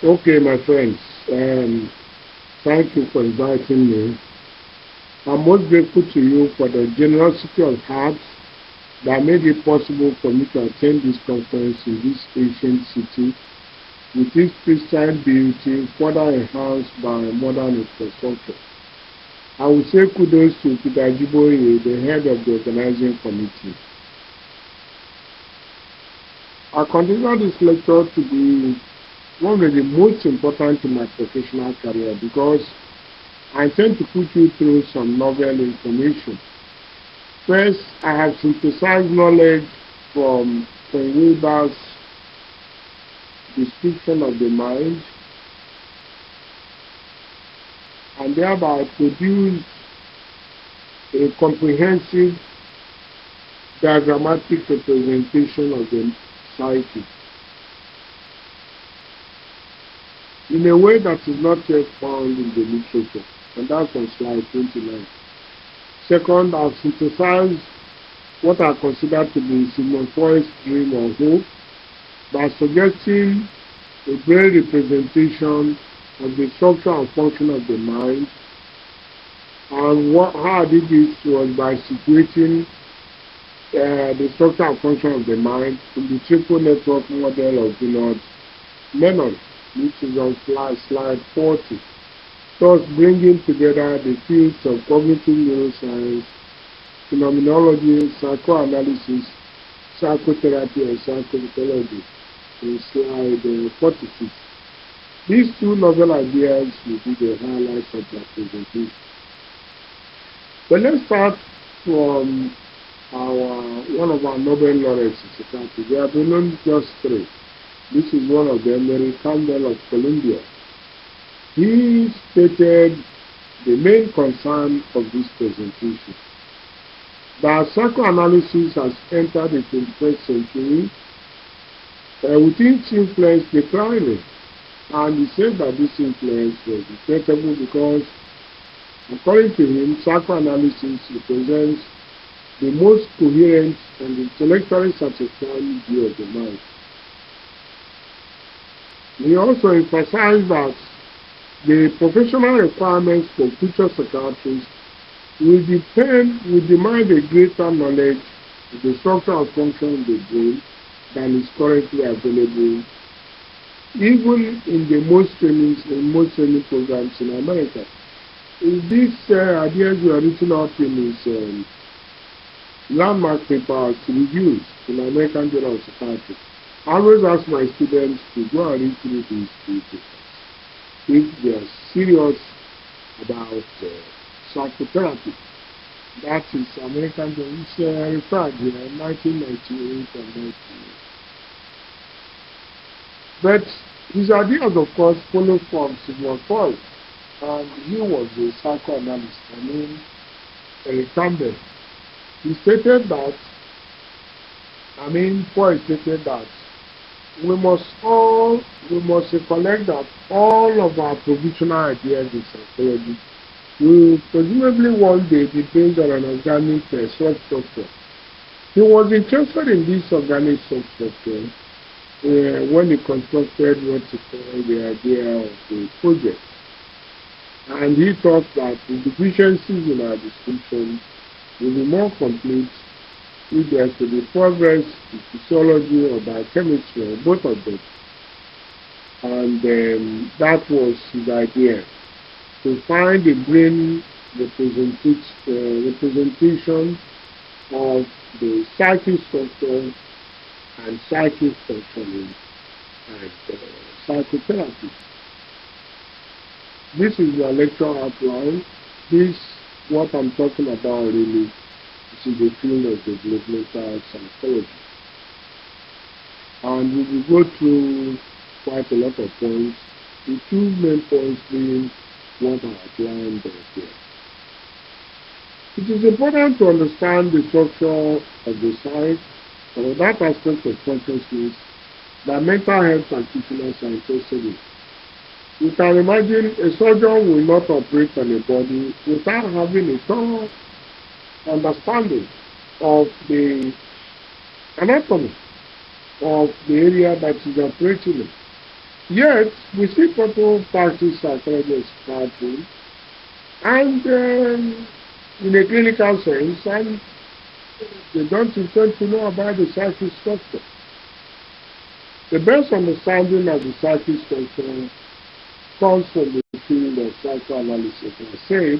Okay, my friends, thank you for inviting me. I'm most grateful to you for the generosity of heart that made it possible for me to attend this conference in this ancient city with its pristine beauty further enhanced by modern infrastructure. I would say kudos to Peter Jiboye, the head of the organizing committee. I consider this lecture to be one of the most important in my professional career because I intend to put you through some novel information. First, I have synthesized knowledge from Ken Wilber's description of the mind and thereby produced a comprehensive diagrammatic representation of the psyche in a way that is not yet found in the literature, and that's on slide 29. Second, I've synthesized what I consider to be Sigmund Freud's dream or hope by suggesting a brain representation of the structure and function of the mind, and how I did this was by situating the structure and function of the mind in the triple network model of Bernard Lennon, which is on slide 40, thus bringing together the fields of cognitive neuroscience, phenomenology, psychoanalysis, psychotherapy, and psychology in slide 46. These two novel ideas will be the highlights of my presentation. But let's start from one of our Nobel laureates in psychiatry. There have been known just three. This is one of them, Mary Campbell of Columbia. He stated the main concern of this presentation, that psychoanalysis has entered the 21st century with its influence declining. And he said that this influence was regrettable because, according to him, psychoanalysis represents the most coherent and intellectually satisfying view of the mind. He also emphasized that the professional requirements for future psychiatrists will demand a greater knowledge of the structure and function of the brain than is currently available, even in most training programs in America. These ideas were written up in his landmark papers reviews in the American Journal of Psychiatry. I always ask my students to go and read through these papers if they are serious about psychotherapy. That is American Journal. It's referred here in 1998 and 1998. But his ideas, of course, follow from Sigmund Freud, and he was a psychoanalyst. Eric Campbell. He stated that, Freud stated that we must recollect that all of our provisional ideas in psychology will presumably one day be based on an organic substructure. He was interested in this organic substructure when he constructed what he called the idea of the project. And he thought that the deficiencies in our description will be more complete if there is to be progress in physiology or biochemistry, or both of them. And that was his idea, to find a brain representation of the psychic structure and psychic functioning and psychotherapy. This is your lecture outline. What I'm talking about really is the field of developmental psychology. And we will go through quite a lot of points, the two main points being what I outlined here. It is important to understand the structure of the psyche or that aspect of consciousness that mental health practitioners are interested in. You can imagine a surgeon will not operate on a body without having a thorough understanding of the anatomy of the area that is operating in. Yet, we see people practice psychology expertly and in a clinical sense, and they don't intend to know about the psychic structure. The best understanding of the psychic structure comes from the field of psychoanalysis, as I said,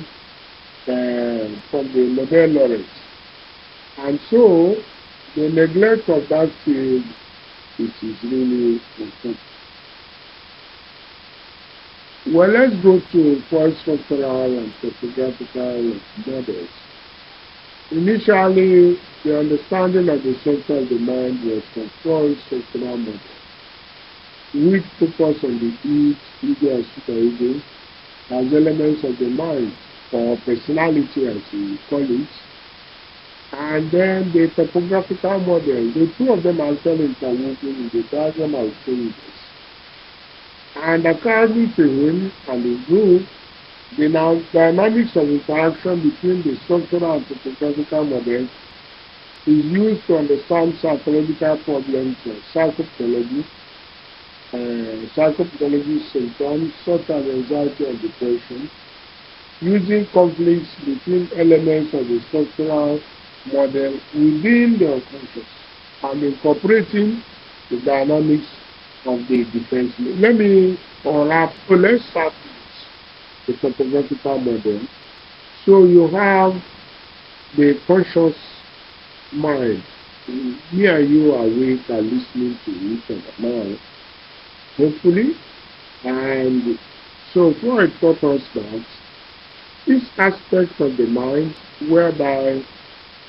from the Nobel laureate. And so, the neglect of that field is really important. Well, let's go to Freud structural and topographical models. Initially, the understanding of the structure of the mind was from Freud's structural model, which focus on the ego and superego as elements of the mind, or personality as we call it. And then the topographical model, the two of them are actually interwoven in the diagram of changes. And according to him and his group, the dynamics of interaction between the structural and topographical models is used to understand psychological problems of psychopathology, psychopathology symptoms such as anxiety and depression, using conflicts between elements of the structural model within the unconscious and incorporating the dynamics of the defense. Let me unwrap. So let's start with the topographical model. So you have the conscious mind. Me and you are awake and listening to each other now, hopefully. And so Freud taught us that this aspect of the mind whereby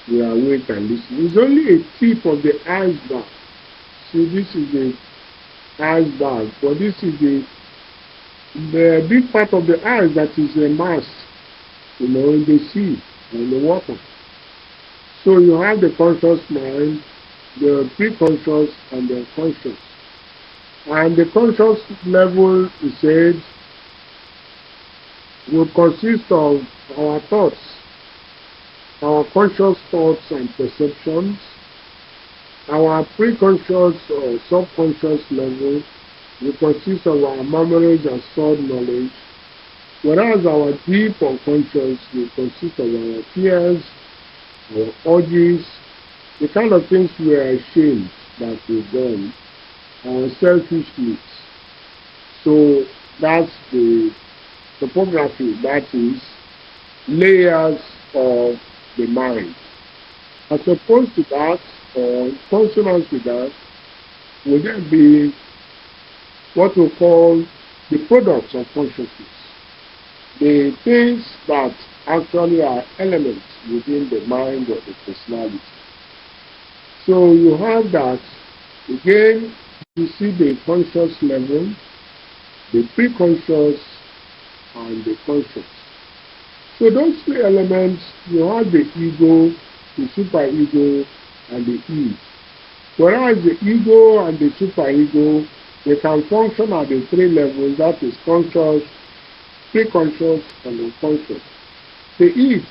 we are awake and listening is only a tip of the iceberg. See, this is the iceberg, but this is the big part of the ice that is a mass, in the sea, in the water. So you have the conscious mind, the pre-conscious, and the conscious. And the conscious level, he said, will consist of our thoughts, our conscious thoughts and perceptions, our pre-conscious or subconscious level will consist of our memories and stored knowledge, whereas our deep unconscious will consist of our fears, our urges, the kind of things we are ashamed that we've done, our selfish needs. So that's the topography, that is layers of the mind. As opposed to that, or in consonance with that, would there be what we call the products of consciousness, the things that actually are elements within the mind or the personality. So you have that, again, you see the conscious level, the pre-conscious, and the conscious. So those three elements, you have the ego, the superego, and the id. Whereas the ego and the superego, they can function at the three levels, that is conscious, pre-conscious, and unconscious. The id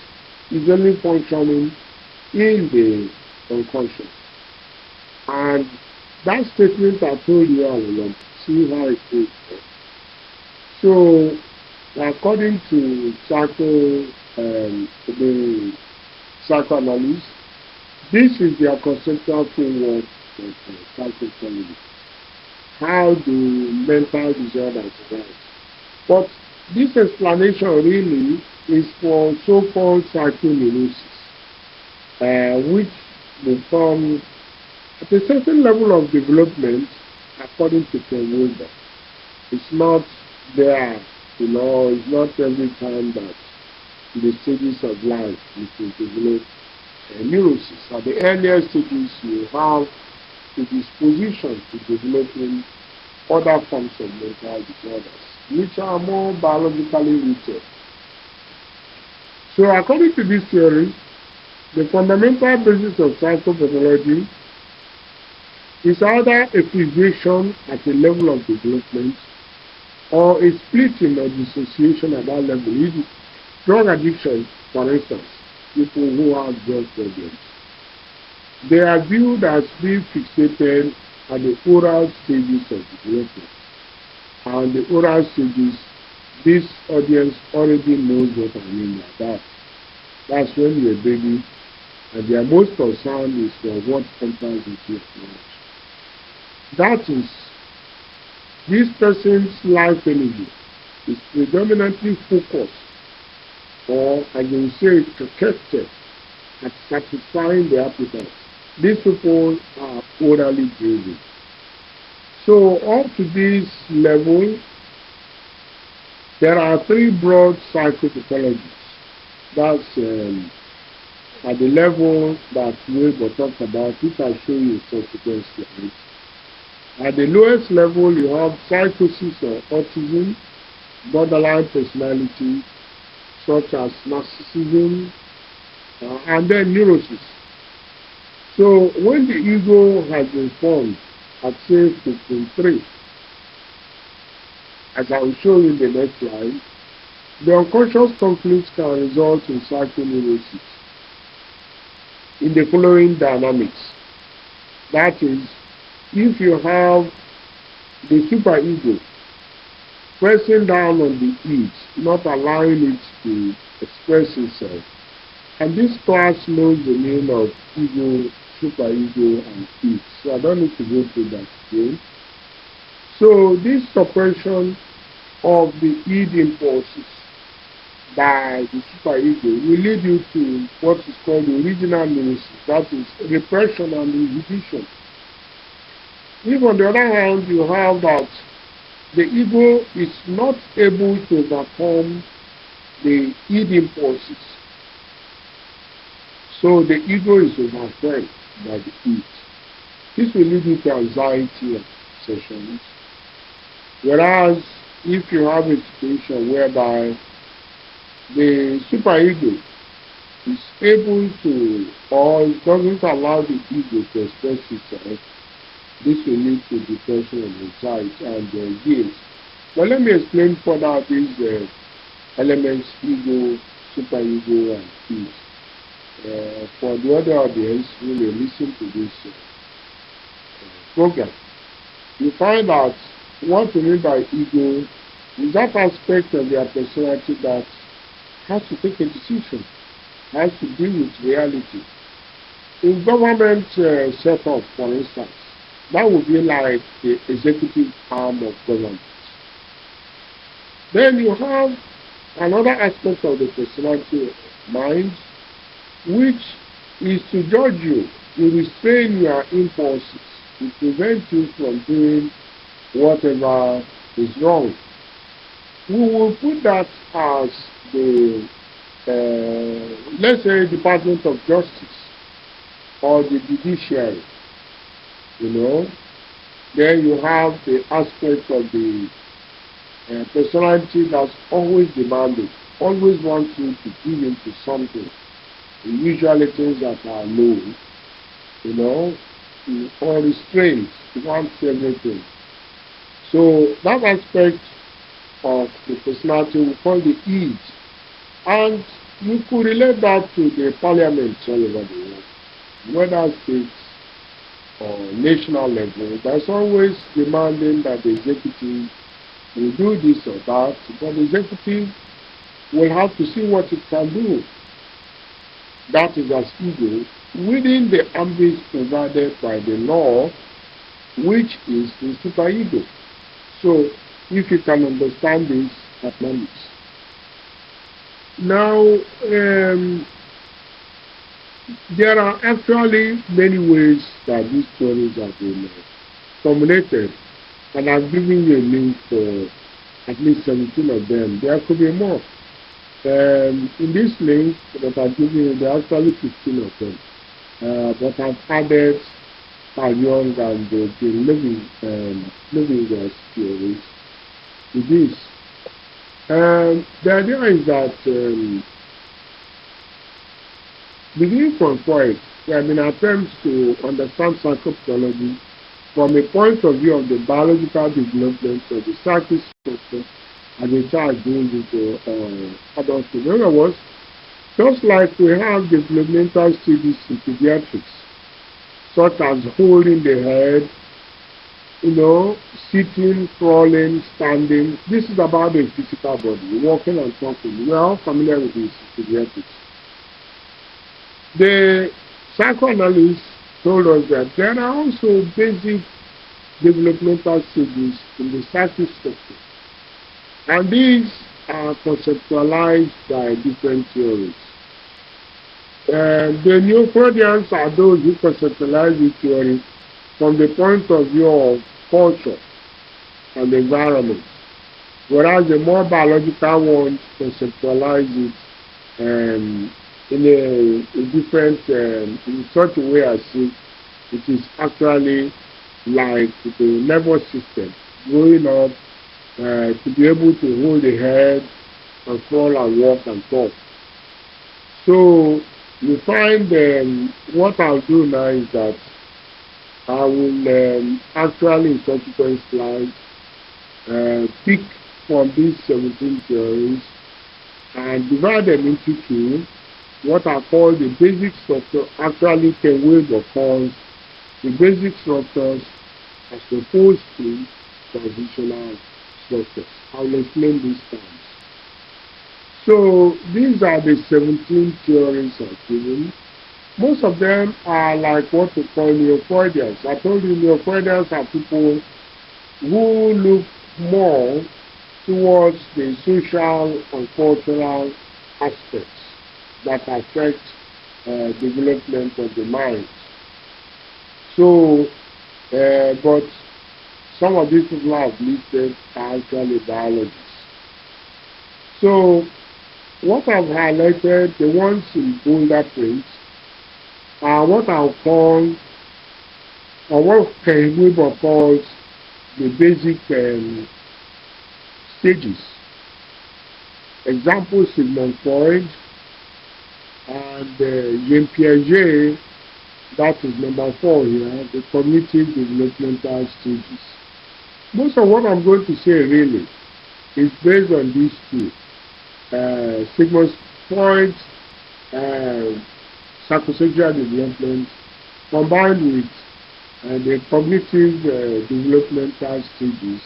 is only functioning in the unconscious. And that statement I told you all along, see how it is. So, according to the psychoanalyst, this is their conceptual framework of psychotherapy. How do mental disorders arise? But this explanation really is for so-called psychoneurosis, which will come at a certain level of development, according to Ken Wilber. It's not there, it's not every time that in the stages of life you can develop neurosis. At the earlier stages, you have the disposition to developing other forms of mental disorders, which are more biologically rooted. So according to this theory, the fundamental basis of psychopathology is either a fixation at the level of development or a splitting or dissociation at that level. Drug addiction, for instance, people who have drug problems, they are viewed as being fixated at the oral stages of development. and the oral stages, this audience already knows what I mean by that. That's when you're a baby, and their most concern is for what enters into your mind. That is, this person's life energy is predominantly focused, or as you say, protected at satisfying the appetite. These people are orally driven. So up to this level, there are three broad psychopathologies. That's at the level that Wilber talked about, which I'll show you subsequent slides. At the lowest level, you have psychosis or autism, borderline personality, such as narcissism, and then neurosis. So when the ego has been formed at say 15.3, as I will show you in the next slide, the unconscious conflicts can result in psychoneurosis in the following dynamics. That is, if you have the superego pressing down on the id, not allowing it to express itself, and this class knows the name of ego, superego, and id, so I don't need to go through that again. So this suppression of the id impulses by the superego will lead you to what is called the original neurosis, that is repression and inhibition. If on the other hand you have that the ego is not able to overcome the id impulses, so the ego is overwhelmed by the id. This will lead you to anxiety and obsessions. Whereas if you have a situation whereby the superego is able to, or doesn't allow the ego to express itself, this will lead to depression and anxiety and guilt. But let me explain further these elements, ego, superego, and id. For the other audience who may listen to this program, you find out what we mean by ego is that aspect of their personality that has to take a decision, has to deal with reality. In government setup, for instance, that would be like the executive arm of government. Then you have another aspect of the personality mind, which is to judge you, to restrain your impulses, to prevent you from doing whatever is wrong. We will put that as the, let's say, Department of Justice or the judiciary, you know. Then you have the aspect of the personality that's always demanding, always wants you to give into something, usually things that are low, you know, or restrained, wants everything. So that aspect of the personality we call the id, and you could relate that to the parliaments all over the world, whether states or national level. There's always demanding that the executive will do this or that, but the executive will have to see what it can do. That is as ego within the ambit provided by the law, which is the superego. So if you can understand this, acknowledge. Now, there are actually many ways that these theories have been formulated, and I've given you a link for at least 17 of them. There could be more. In this link that I've given you, there are actually 15 of them. But I've added Carl Jung and the living theories to this. The idea is that beginning from Freud, there have been attempts to understand psychopathology from a point of view of the biological development of the psychic structure and the child going into adulthood. In other words, just like we have developmental studies in pediatrics, such as holding the head, sitting, crawling, standing. This is about the physical body, walking and talking. We are all familiar with this pediatrics. The psychoanalysts told us that there are also basic developmental stages in the psychic structure, and these are conceptualized by different theories. The neo-Freudians are those who conceptualize the theory from the point of view of culture and environment, whereas the more biological ones conceptualize it in a different, in such a way as if it is actually like the nervous system growing up to be able to hold the head and crawl and walk and talk. So you find what I'll do now is that I will actually in subsequent slides pick from these 17 theories and divide them into two, what are called the basic structure. Actually Ken Wilber calls the basic structures as opposed to transitional structures. I'll explain these terms. So these are the 17 theories I've given. Most of them are like what we call neo-Freudians. I told you neo-Freudians are people who look more towards the social and cultural aspects that affect development of the mind. So, but some of these people I've listed are actually biologists. So, what I've highlighted, the ones in bolder print, are what I'll call, or what Ken Wilber calls the basic stages. Example, Sigmund Freud and Jean Piaget, that is number 4 here, the cognitive developmental stages. Most of what I'm going to say really is based on these two. Sigmund Freud's psychosocial development combined with the cognitive developmental stages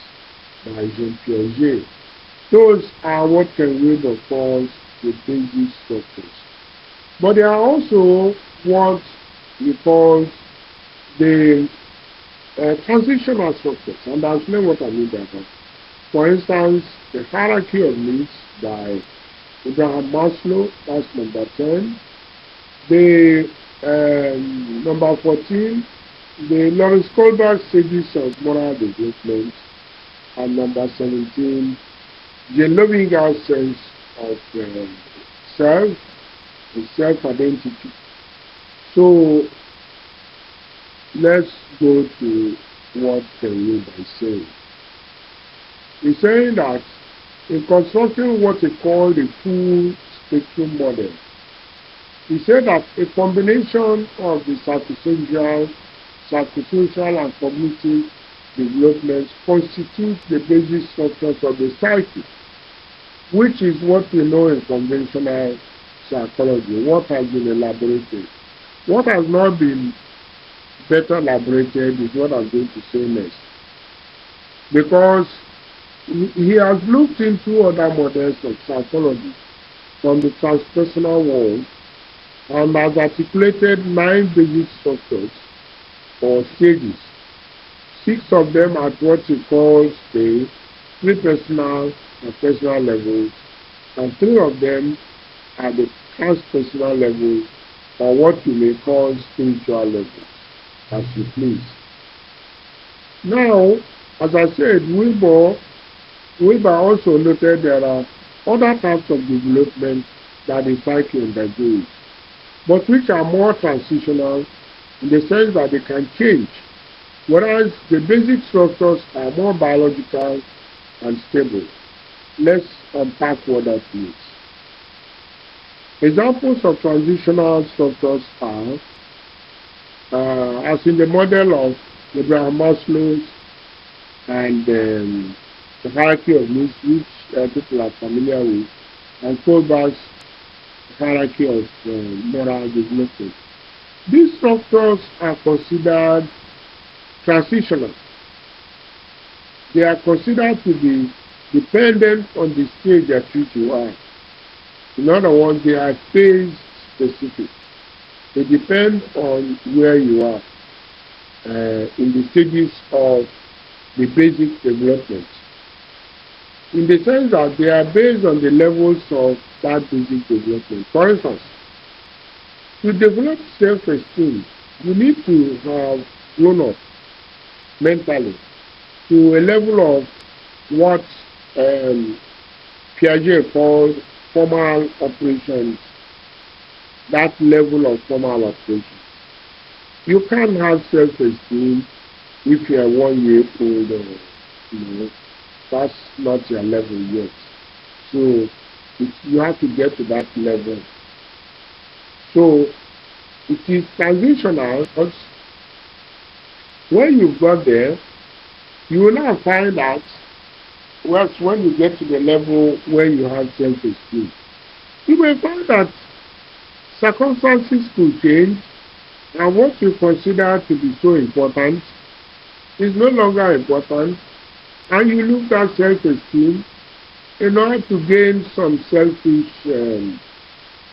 by Jean Piaget. Those are what Ken Wilber calls the basic structures. But there are also what he calls the transitional structures, and I'll explain what I mean by that. For instance, the hierarchy of needs by Abraham Maslow, that's number 10. The number 14, the Lawrence Kohlberg stages of moral development, and number 17, the Lovinger's sense of self, the self-identity. So let's go to what Ken Wilber is saying. He's saying that in constructing what he called the full spectrum model, he said that a combination of the psychosocial and cognitive developments constitutes the basic structures of the psyche, which is what we know in conventional psychology, what has been elaborated. What has not been better elaborated is what I'm going to say next. Because he has looked into other models of psychology from the transpersonal world and has articulated 9 basic structures or stages. 6 of them at what he calls the pre-personal and personal levels, and 3 of them are the transpersonal levels, or what you may call spiritual levels, as you please. Now, as I said, Wilber also noted there are other types of development that the psyche undergoes, but which are more transitional in the sense that they can change, whereas the basic structures are more biological and stable. Let's unpack what that means. Examples of transitional structures are, as in the model of Abraham Maslow's and the hierarchy of needs, which people are familiar with, and Kohlberg's hierarchy of moral development. These structures are considered transitional, they are considered to be dependent on the stage at which you are. In other words, they are phase specific. They depend on where you are in the stages of the basic development. In the sense that they are based on the levels of that basic development. For instance, to develop self-esteem, you need to have grown up mentally to a level of what Piaget called formal operations, that level of formal operations. You can't have self-esteem if you are 1 year old or, that's not your level yet. So you have to get to that level. So it is transitional, but when you got there, you will now find out when you get to the level where you have self-esteem. You may find that circumstances could change, and what you consider to be so important is no longer important, and you look at self-esteem in order to gain some selfish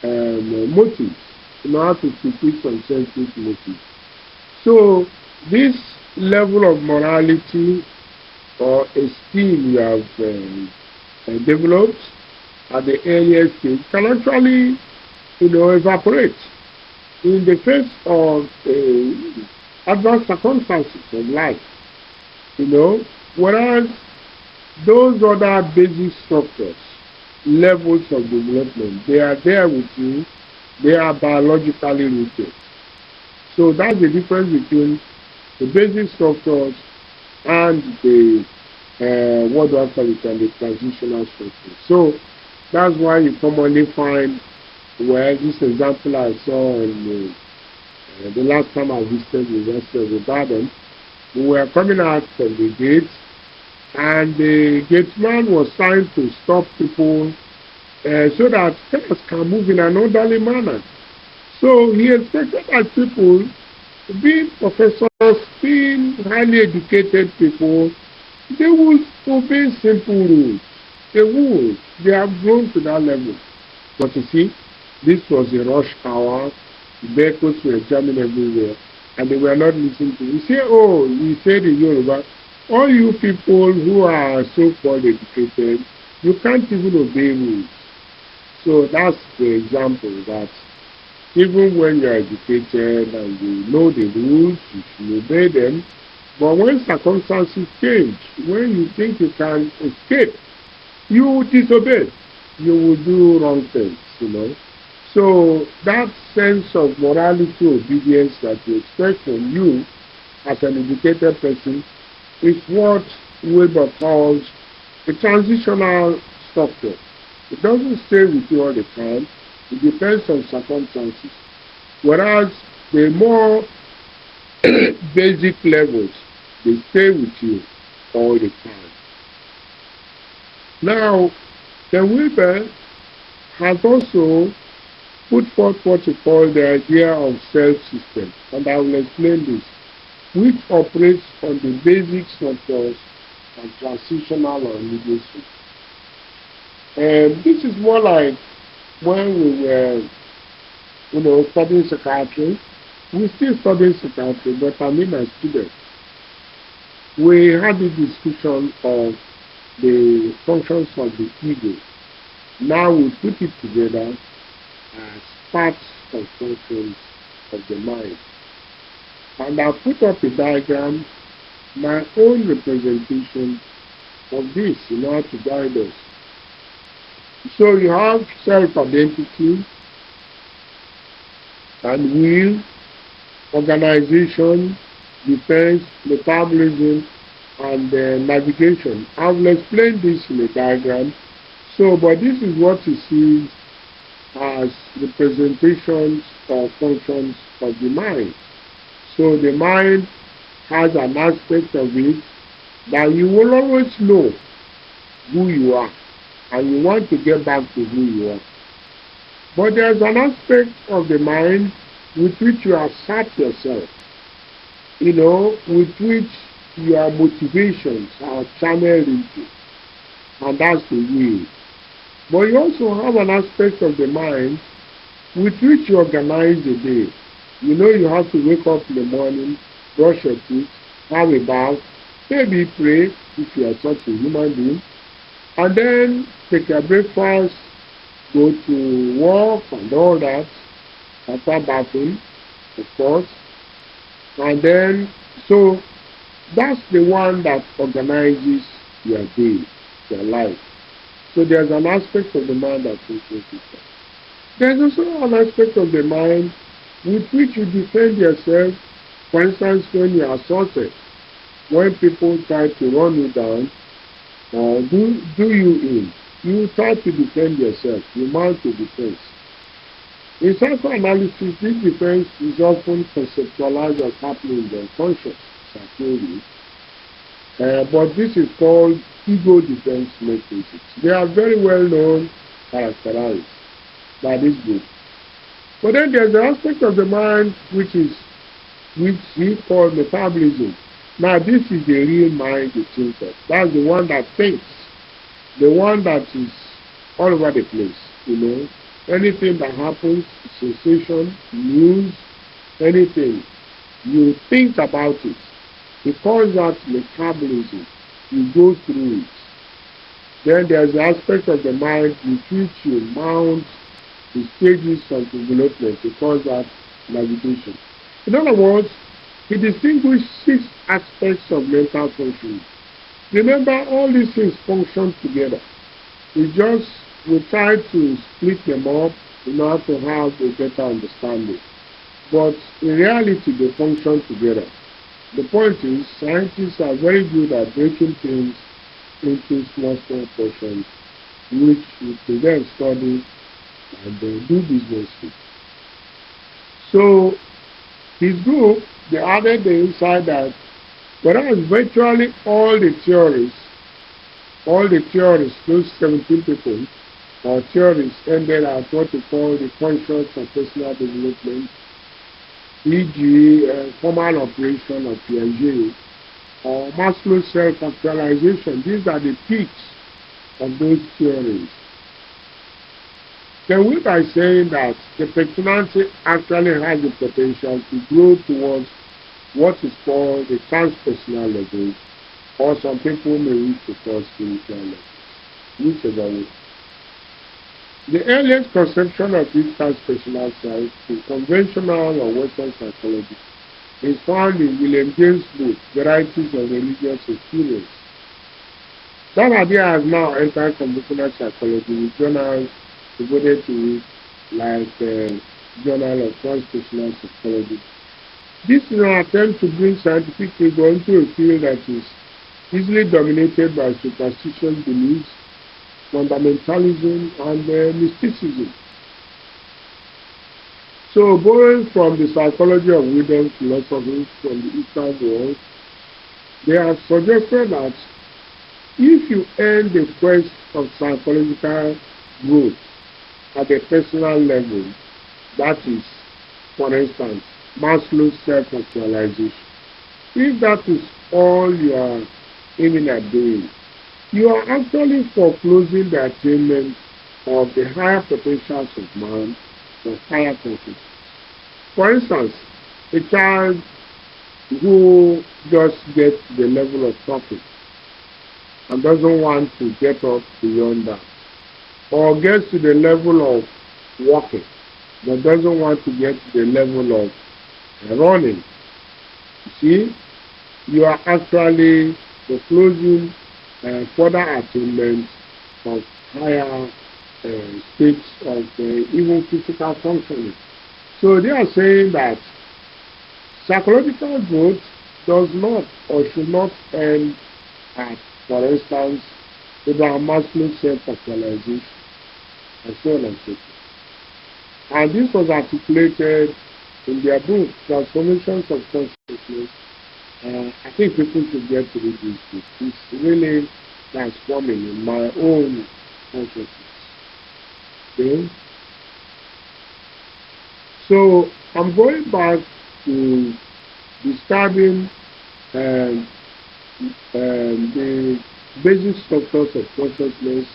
motives, in order to fulfill some selfish motives. So this level of morality or esteem you have developed at the earliest stage can actually, evaporate in the face of adverse circumstances of life. Whereas those other basic structures, levels of development, they are there with you, they are biologically rooted. So that's the difference between the basic structures and the the transitional structures. So that's why you commonly find, this example I saw in the last time I visited the University of Ibadan, we were coming out from the gate, and the gateman was trying to stop people so that cars can move in an orderly manner. So he expected that people, being professors, being highly educated people, they would obey simple rules. They would. They have grown to that level. But you see, this was a rush hour. Vehicles were jamming everywhere, and they were not listening to you. You said in Yoruba, all you people who are so-called educated, you can't even obey rules. So that's the example that even when you're educated and you know the rules, you should obey them. But when circumstances change, when you think you can escape, you disobey. You will do wrong things, So that sense of morality, obedience that you expect from you as an educated person is what Wilber calls a transitional structure. It doesn't stay with you all the time. It depends on circumstances. Whereas the more basic levels, they stay with you all the time. Now, Ken Wilber has also put forth what he calls the idea of self-system, and I will explain this, which operates on the basic structures and transitional or immediacy. And this is more like when we were, studying psychiatry. We still study psychiatry, but I mean as students. We had a discussion of the functions of the ego. Now we put it together as parts of functions of the mind. And I put up a diagram, my own representation of this in order to guide us. So you have self-identity and will, organization, defense, metabolism, and navigation. I will explain this in a diagram. So, but this is what you see as representations or functions of the mind. So the mind has an aspect of it that you will always know who you are, and you want to get back to who you are. But there's an aspect of the mind with which you assert yourself, with which your motivations are channeled into, and that's the will. But you also have an aspect of the mind with which you organize the day. You know you have to wake up in the morning, brush your teeth, have a bath, maybe pray if you are such a human being, and then take your breakfast, go to work and all that, after bathing, of course. And then, so that's the one that organizes your day, your life. So there's an aspect of the mind that influences that. There's also an aspect of the mind with which you defend yourself. For instance, when you are assaulted, when people try to run you down or do you in, you try to defend yourself. You mount a defense. In psychoanalysis, this defense is often conceptualized as happening in the unconscious, as I told you. But this is called ego defense mechanisms. They are very well known, characterized by this group. But then there's an aspect of the mind which he called metabolism. Now this is the real mind he thinks of. That's the one that thinks, the one that is all over the place, you know. Anything that happens, sensation, news, anything, you think about it. He calls that metabolism. You go through it. Then there's the aspect of the mind with which you mount the stages of development. He calls that navigation. In other words, he distinguished 6 aspects of mental functioning. Remember, all these things function together. We try to split them up in order to have a better understanding. But in reality, they function together. The point is, scientists are very good at breaking things into small portions, which we can then study and then do business with. So, his group, they added the insight that whereas virtually all the theories, those 17 people, or theories ended at what we call the conscious and personal development, e.g., formal operation of Piaget, or Maslow's self-actualization. These are the peaks of those theories. Ken Wilber is saying that the personality actually has the potential to grow towards what is called the transpersonal level, or some people may wish to call spiritual level, whichever way. The earliest conception of this transpersonal side in conventional or Western psychology is found in William James' book, Varieties of Religious Experience. That idea has now entered conventional psychology with journals devoted to it, like the Journal of Transpersonal Psychology. This is an attempt to bring scientific rigor into a field that is easily dominated by superstitious beliefs, fundamentalism, and mysticism. So, borrowing from the psychology of Western philosophy from the Eastern world, they have suggested that if you end the quest of psychological growth at a personal level, that is, for instance, Maslow's self-actualization, if that is all you are aiming at doing, you are actually foreclosing the attainment of the higher potentials of man for higher consciousness. For instance, a child who just gets to the level of talking and doesn't want to get up beyond that, or gets to the level of walking but doesn't want to get to the level of running. You see, you are actually foreclosing further attainment of higher states of even physical functioning. So they are saying that psychological growth does not or should not end at, for instance, Abraham Maslow's self-actualization, and so on and so forth. And this was articulated in their book, Transformations of Consciousness. I think people should get to read this book. It's really transforming in my own consciousness. Okay? So I'm going back to describing the basic structures of consciousness.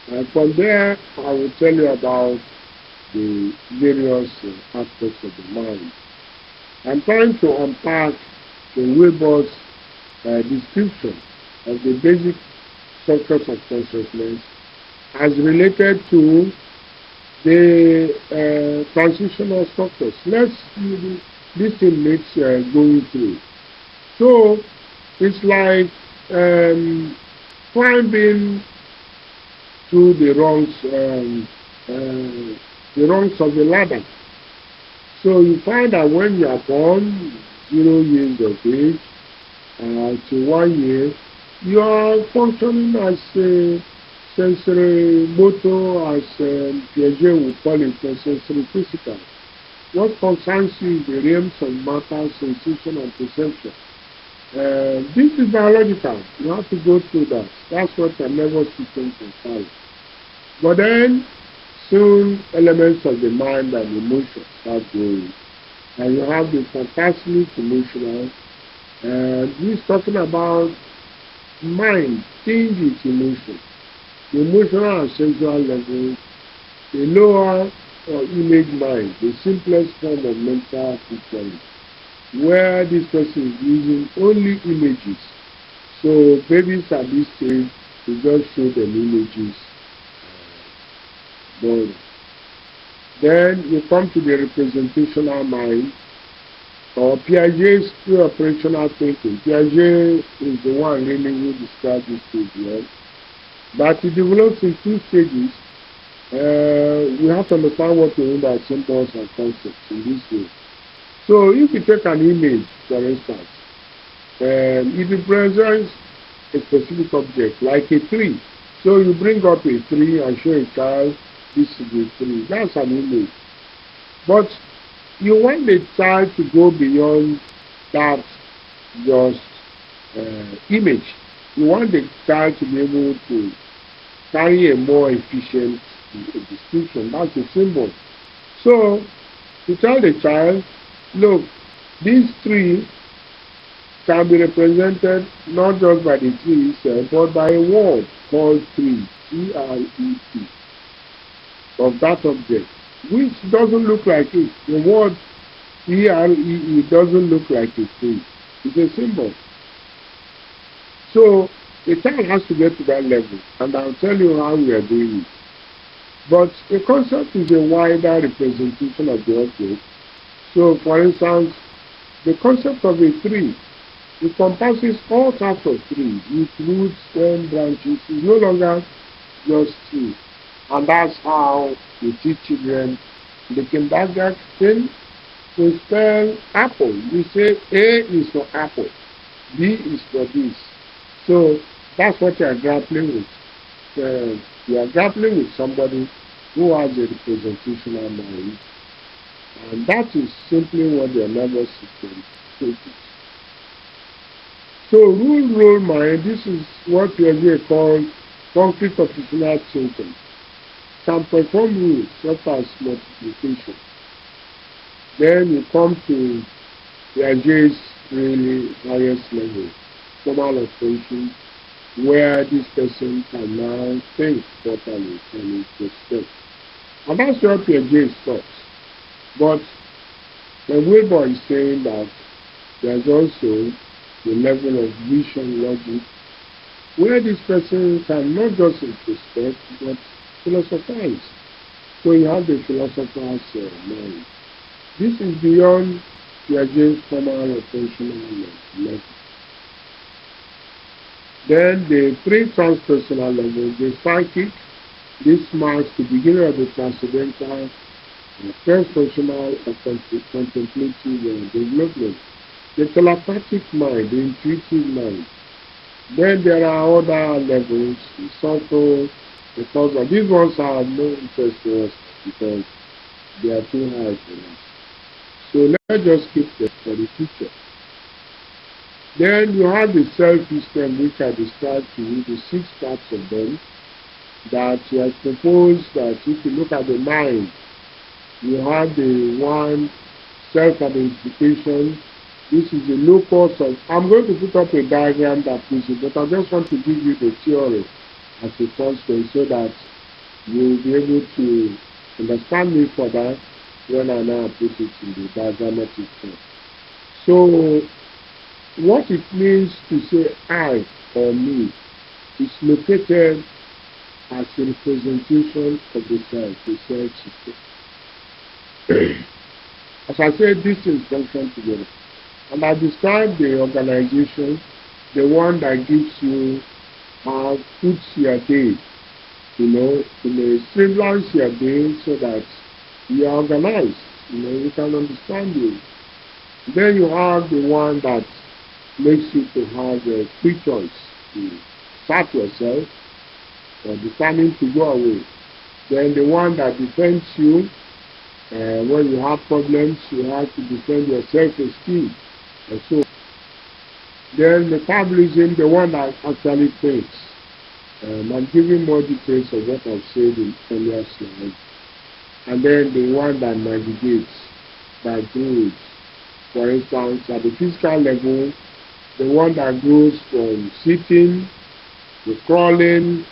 And from there, I will tell you about the various aspects of the mind. I'm trying to unpack the Wilber's description of the basic structures of consciousness as related to the transitional structures. This thing makes going through. So it's like climbing through the rungs of the ladder. So you find that when you are born, 0 years of age, to 1 year, you are functioning as a sensory motor, as Piaget would call it, sensory physical. What concerns you is the realms of matter, sensation, and perception. This is biological. You have to go through that. That's what the nervous system can carry. But then, soon elements of the mind and emotion start growing. And you have the fantastic emotional. And he's talking about mind change its emotion. The emotional and sensual level, the lower or image mind, the simplest form of mental picturing, where this person is using only images. So babies at this stage, we just show them images. Then you come to the representational mind, or Piaget's pre-operational thinking. Piaget is the one really who describes this stage well. But it develops in 2 stages. We have to understand what we mean by symbols and concepts in this way. So if you take an image, for instance, it represents a specific object, like a tree. So you bring up a tree and show a child, this is a tree. That's an image. But you want the child to go beyond that just image. You want the child to be able to carry a more efficient description. That's a symbol. So you tell the child, look, this tree can be represented not just by the tree itself, but by a word called tree, T-R-E-E, of that object, which doesn't look like it. The word T-R-E-E doesn't look like a tree. It's a symbol. So the child has to get to that level, and I'll tell you how we are doing it. But the concept is a wider representation of the object. So, for instance, the concept of a tree encompasses all types of trees, with roots, stem, branches. It's no longer just tree. And that's how we teach children in the kindergarten to spell apple. We say A is for apple, B is for this. So that's what you are grappling with. You are grappling with somebody who has a representational mind. And that is simply what their nervous system teaches. So rule mind, this is what Piaget called concrete operational thinking. Can perform rules such as multiplication. Then you come to Piaget's really highest level, formal operation, where this person can now think properly and introspect. And that's where Piaget stops. But Ken Wilber is saying that there's also the level of vision logic, where this person can not just introspect, but philosophize. So you have the philosopher's mind. This is beyond Piaget's formal operational level. Then the pre-transpersonal level, the psychic, this marks the beginning of the transcendental, transpersonal or contemplative development. The telepathic mind, the intuitive mind. Then there are other levels, the subtle, the causal. These ones are no interest to us because they are too high for us. So let's just keep them for the future. Then you have the self system, which I described to you, the 6 parts of them, that he has proposed that if you look at the mind, you have the one self-identification, This is the locus of, I'm going to put up a diagram that proves it, but I just want to give you the theory as a constraint so that you will be able to understand me further when I now put it in the diagrammatic form. So, what it means to say I or me is located as a representation of the self, system. As I said, these things function together. And I described the organization, the one that gives you how puts your day, in a streamlines your day so that you are organized, you can understand you. Then you have the one that makes you to have a free choice to start yourself or determine to go away. Then the one that defends you, when you have problems, you have to defend your self-esteem. And so, then metabolism, the one that actually thinks. I'm giving more details of what I've said in earlier slides. And then the one that navigates, that grows. For instance, at the physical level, the one that goes from sitting to crawling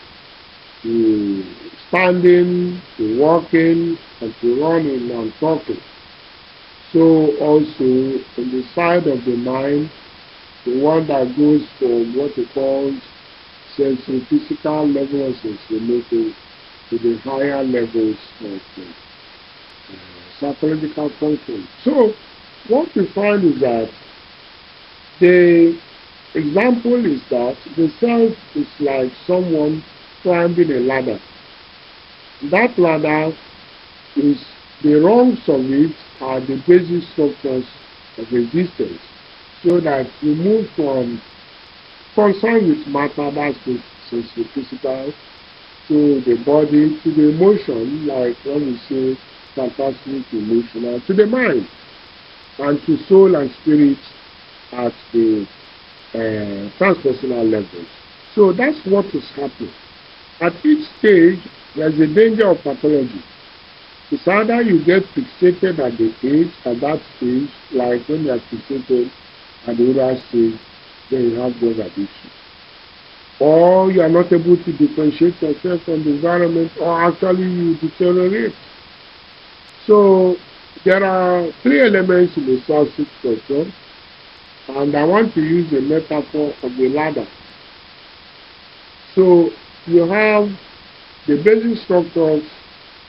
to standing to walking and to running and talking. So also on the side of the mind, the one that goes from what we call sensory-physical level of sensory to the higher levels of psychological function. So what we find is that the example is that the self is like someone climbing a ladder. That ladder is, the rungs of it are the basic structures of existence, so that you move from concern with matter, that's the physical, to the body, to the emotion, like when we say fantastic emotional, to the mind, and to soul and spirit at the transpersonal levels. So that's what is happening. At each stage, there's a danger of pathology. It's either you get fixated at the age, at that stage, like when you are fixated at the older stage, then you have drug addiction. Or you are not able to differentiate yourself from the environment, or actually you deteriorate. So there are three elements in the self-seek structure, and I want to use the metaphor of the ladder. So you have the basic structures.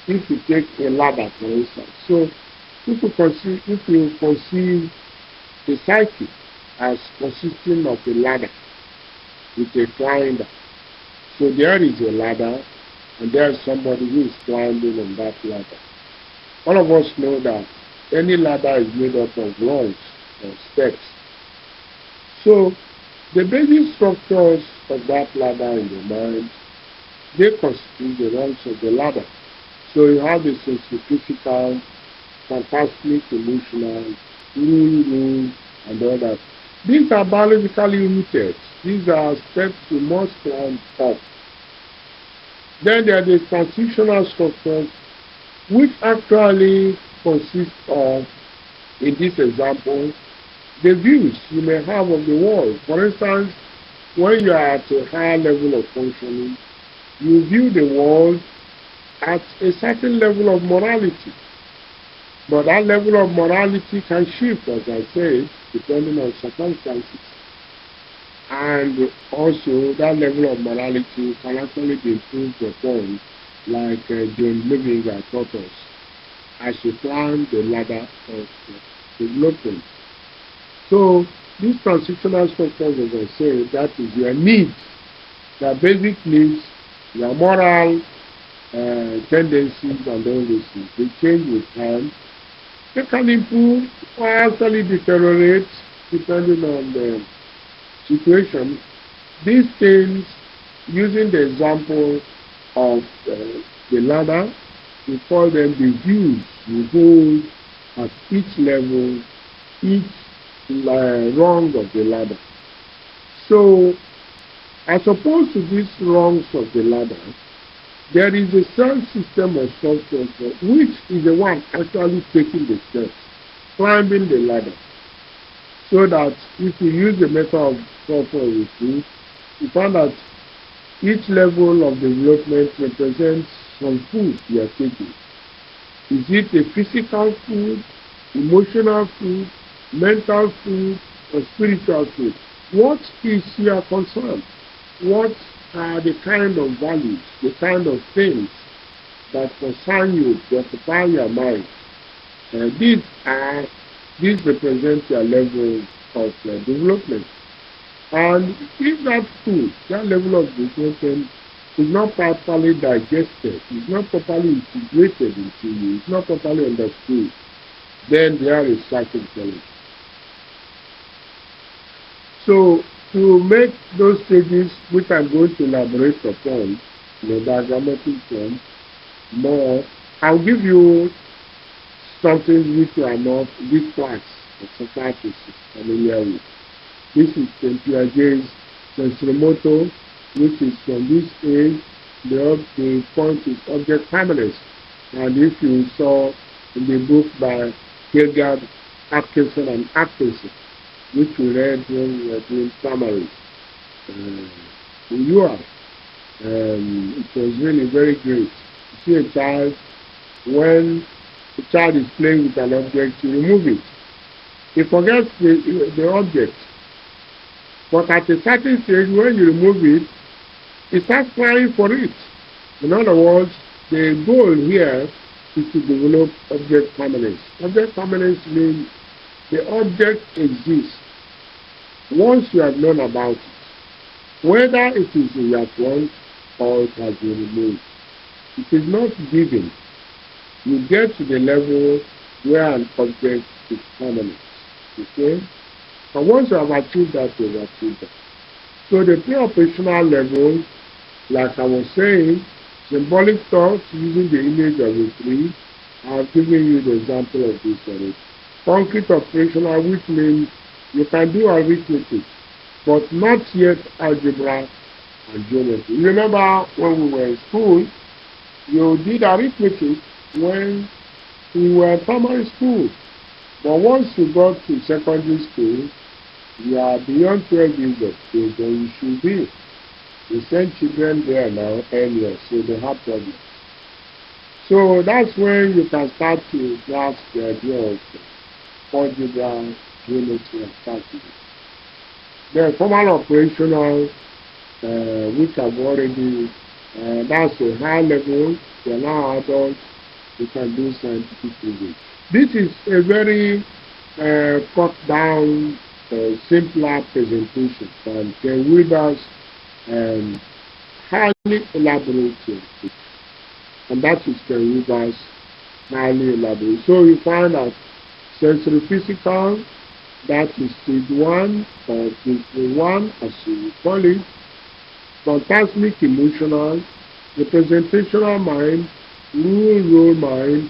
If you take a ladder, for instance, so if you conceive the psyche as consisting of a ladder with a climber, so there is a ladder and there is somebody who is climbing on that ladder. All of us know that any ladder is made up of rungs or steps. So the basic structures of that ladder in the mind, they constitute the rungs of the ladder. So you have the sensory-physical, fantastic, emotional, rule, and all that. These are biologically rooted. These are steps you must climb up. Then there are the transitional structures, which actually consist of, in this example, the views you may have of the world. For instance, when you are at a higher level of functioning, you view the world at a certain level of morality. But that level of morality can shift, as I said, depending on circumstances. And also, that level of morality can actually be improved upon, like John Levinger taught us, as you climb the ladder of development. So, these transitional structures, as I said, that is your needs, your basic needs, your moral tendencies and all those things. They change with time. They can improve or actually deteriorate depending on the situation. These things, using the example of the ladder, we call them the views you hold at each level, each rung of the ladder. So, as opposed to these rungs of the ladder, there is a cell system of self-structure which is the one actually taking the steps, climbing the ladder. So that if you use the method of self-review, you find that each level of development represents some food you are taking. Is it a physical food, emotional food, mental food, or spiritual food? What is your concern? What are the kind of values, the kind of things that concern you, preoccupy your mind? These represent your level of development. And if that food, that level of development, is not properly digested, is not properly integrated into you, is not properly understood, then there is psychic challenge. So to make those stages, which I'm going to elaborate upon in a diagrammatic form more, I'll give you something which you are not, this class of psychiatrists is familiar with. This is Ken Wilber's sensorimotor, which is from this age, the point is object permanence. And if you saw in the book by Hilgard, Atkinson, and Atkinson, which we read when we were doing primary in Europe, it was really very great. You see a child, when the child is playing with an object, you remove it. He forgets the object. But at a certain stage, when you remove it, he starts crying for it. In other words, the goal here is to develop object permanence. Object permanence means the object exists once you have known about it, whether it is in your front or it has been removed. It is not given. You get to the level where an object is permanent. Okay? And once you have achieved that, you have achieved that. So the pre-operational level, like I was saying, symbolic thoughts using the image of a tree. I have given you the example of this already. Concrete operational, which means you can do arithmetic, but not yet algebra and geometry. You remember when we were in school, you did arithmetic when we were in primary school. But once you got to secondary school, you are beyond 12 years of age, and you should be. We send children there now earlier, so they have problems. So that's when you can start to grasp the idea of algebra, geometry, and calculus. The formal operational, which I've already, that's a high level. You're now adults, you can do scientific research. This is a very cut down, simpler presentation from Ken Wilber's highly elaborated, and that is Ken Wilber's highly elaborate. So you find that sensory physical, that is stage 1 or stage 1 as you call it, phantasmic emotional, representational mind, rule mind,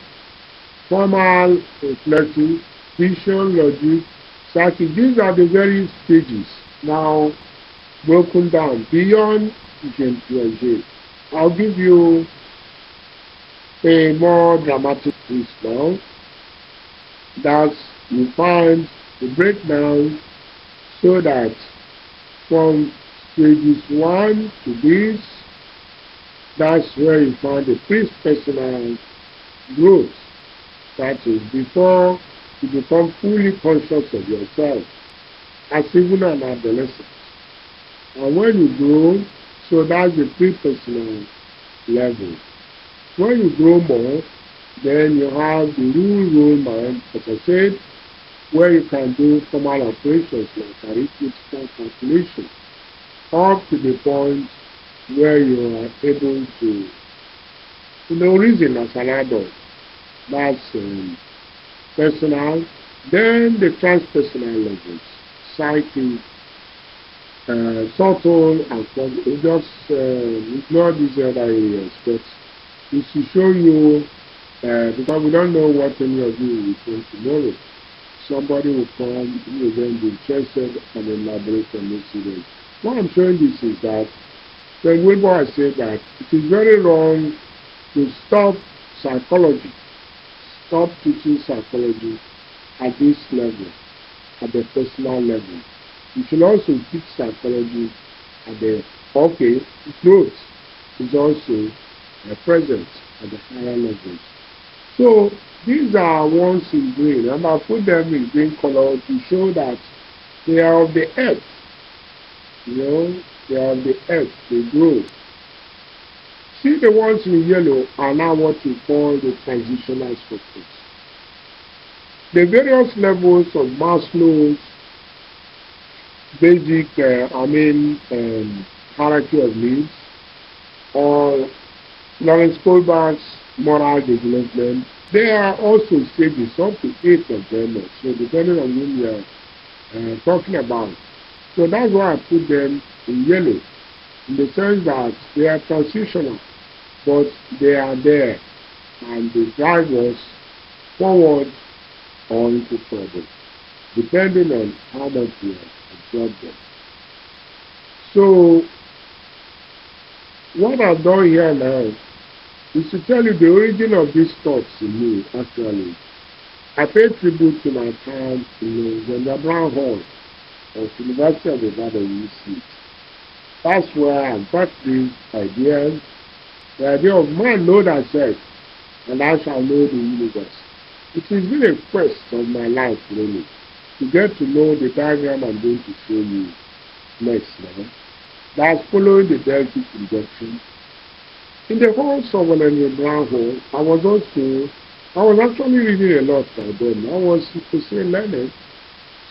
formal reflective, vision, logic, psyche. These are the various stages now broken down beyond Ken Wilber. I'll give you a more dramatic piece now. That you find the breakdown so that from stages 1 to this, that's where you find the pre-personal growth. That is before you become fully conscious of yourself as even an adolescent. And when you grow, so that's the pre-personal level. When you grow more, then you have the rule mind, as I said, where you can do formal operations like arithmetical calculation, up to the point where you are able to reason as an adult. That's personal. Then the transpersonal levels, psyche, subtle, and just ignore these other areas, but it's to show you, because we don't know what any of you will think tomorrow. Somebody will come who will then be interested and elaborate on this series. Why I'm showing this is that Ken Wilber has said that it is very wrong to stop psychology, stop teaching psychology at this level. at the personal level. You should also teach psychology at the growth is also present at the higher levels. So these are ones in green, and I put them in green color to show that they are of the earth. They are of the earth, they grow. See, the ones in yellow are now what we call the transitional structures. The various levels of Maslow's basic, hierarchy of needs, or Lawrence Kohlberg's moral development, they are also stages, up to 8 of them, so depending on whom we are talking about. So that's why I put them in yellow, in the sense that they are transitional, but they are there, and they drive us forward or into trouble, depending on how much we absorb them. So what I've done here now is to tell you the origin of these thoughts in me, actually. I pay tribute to my time in the Brown Hall of University of Ibadan, UC. That's where I got these ideas. The idea of man know thyself, and I shall know the universe. It has been a quest of my life, really, to get to know the diagram I'm going to show you next now. That's following the Delphic induction. In the halls of an Brown Hall, I was actually reading a lot by then. I was learning.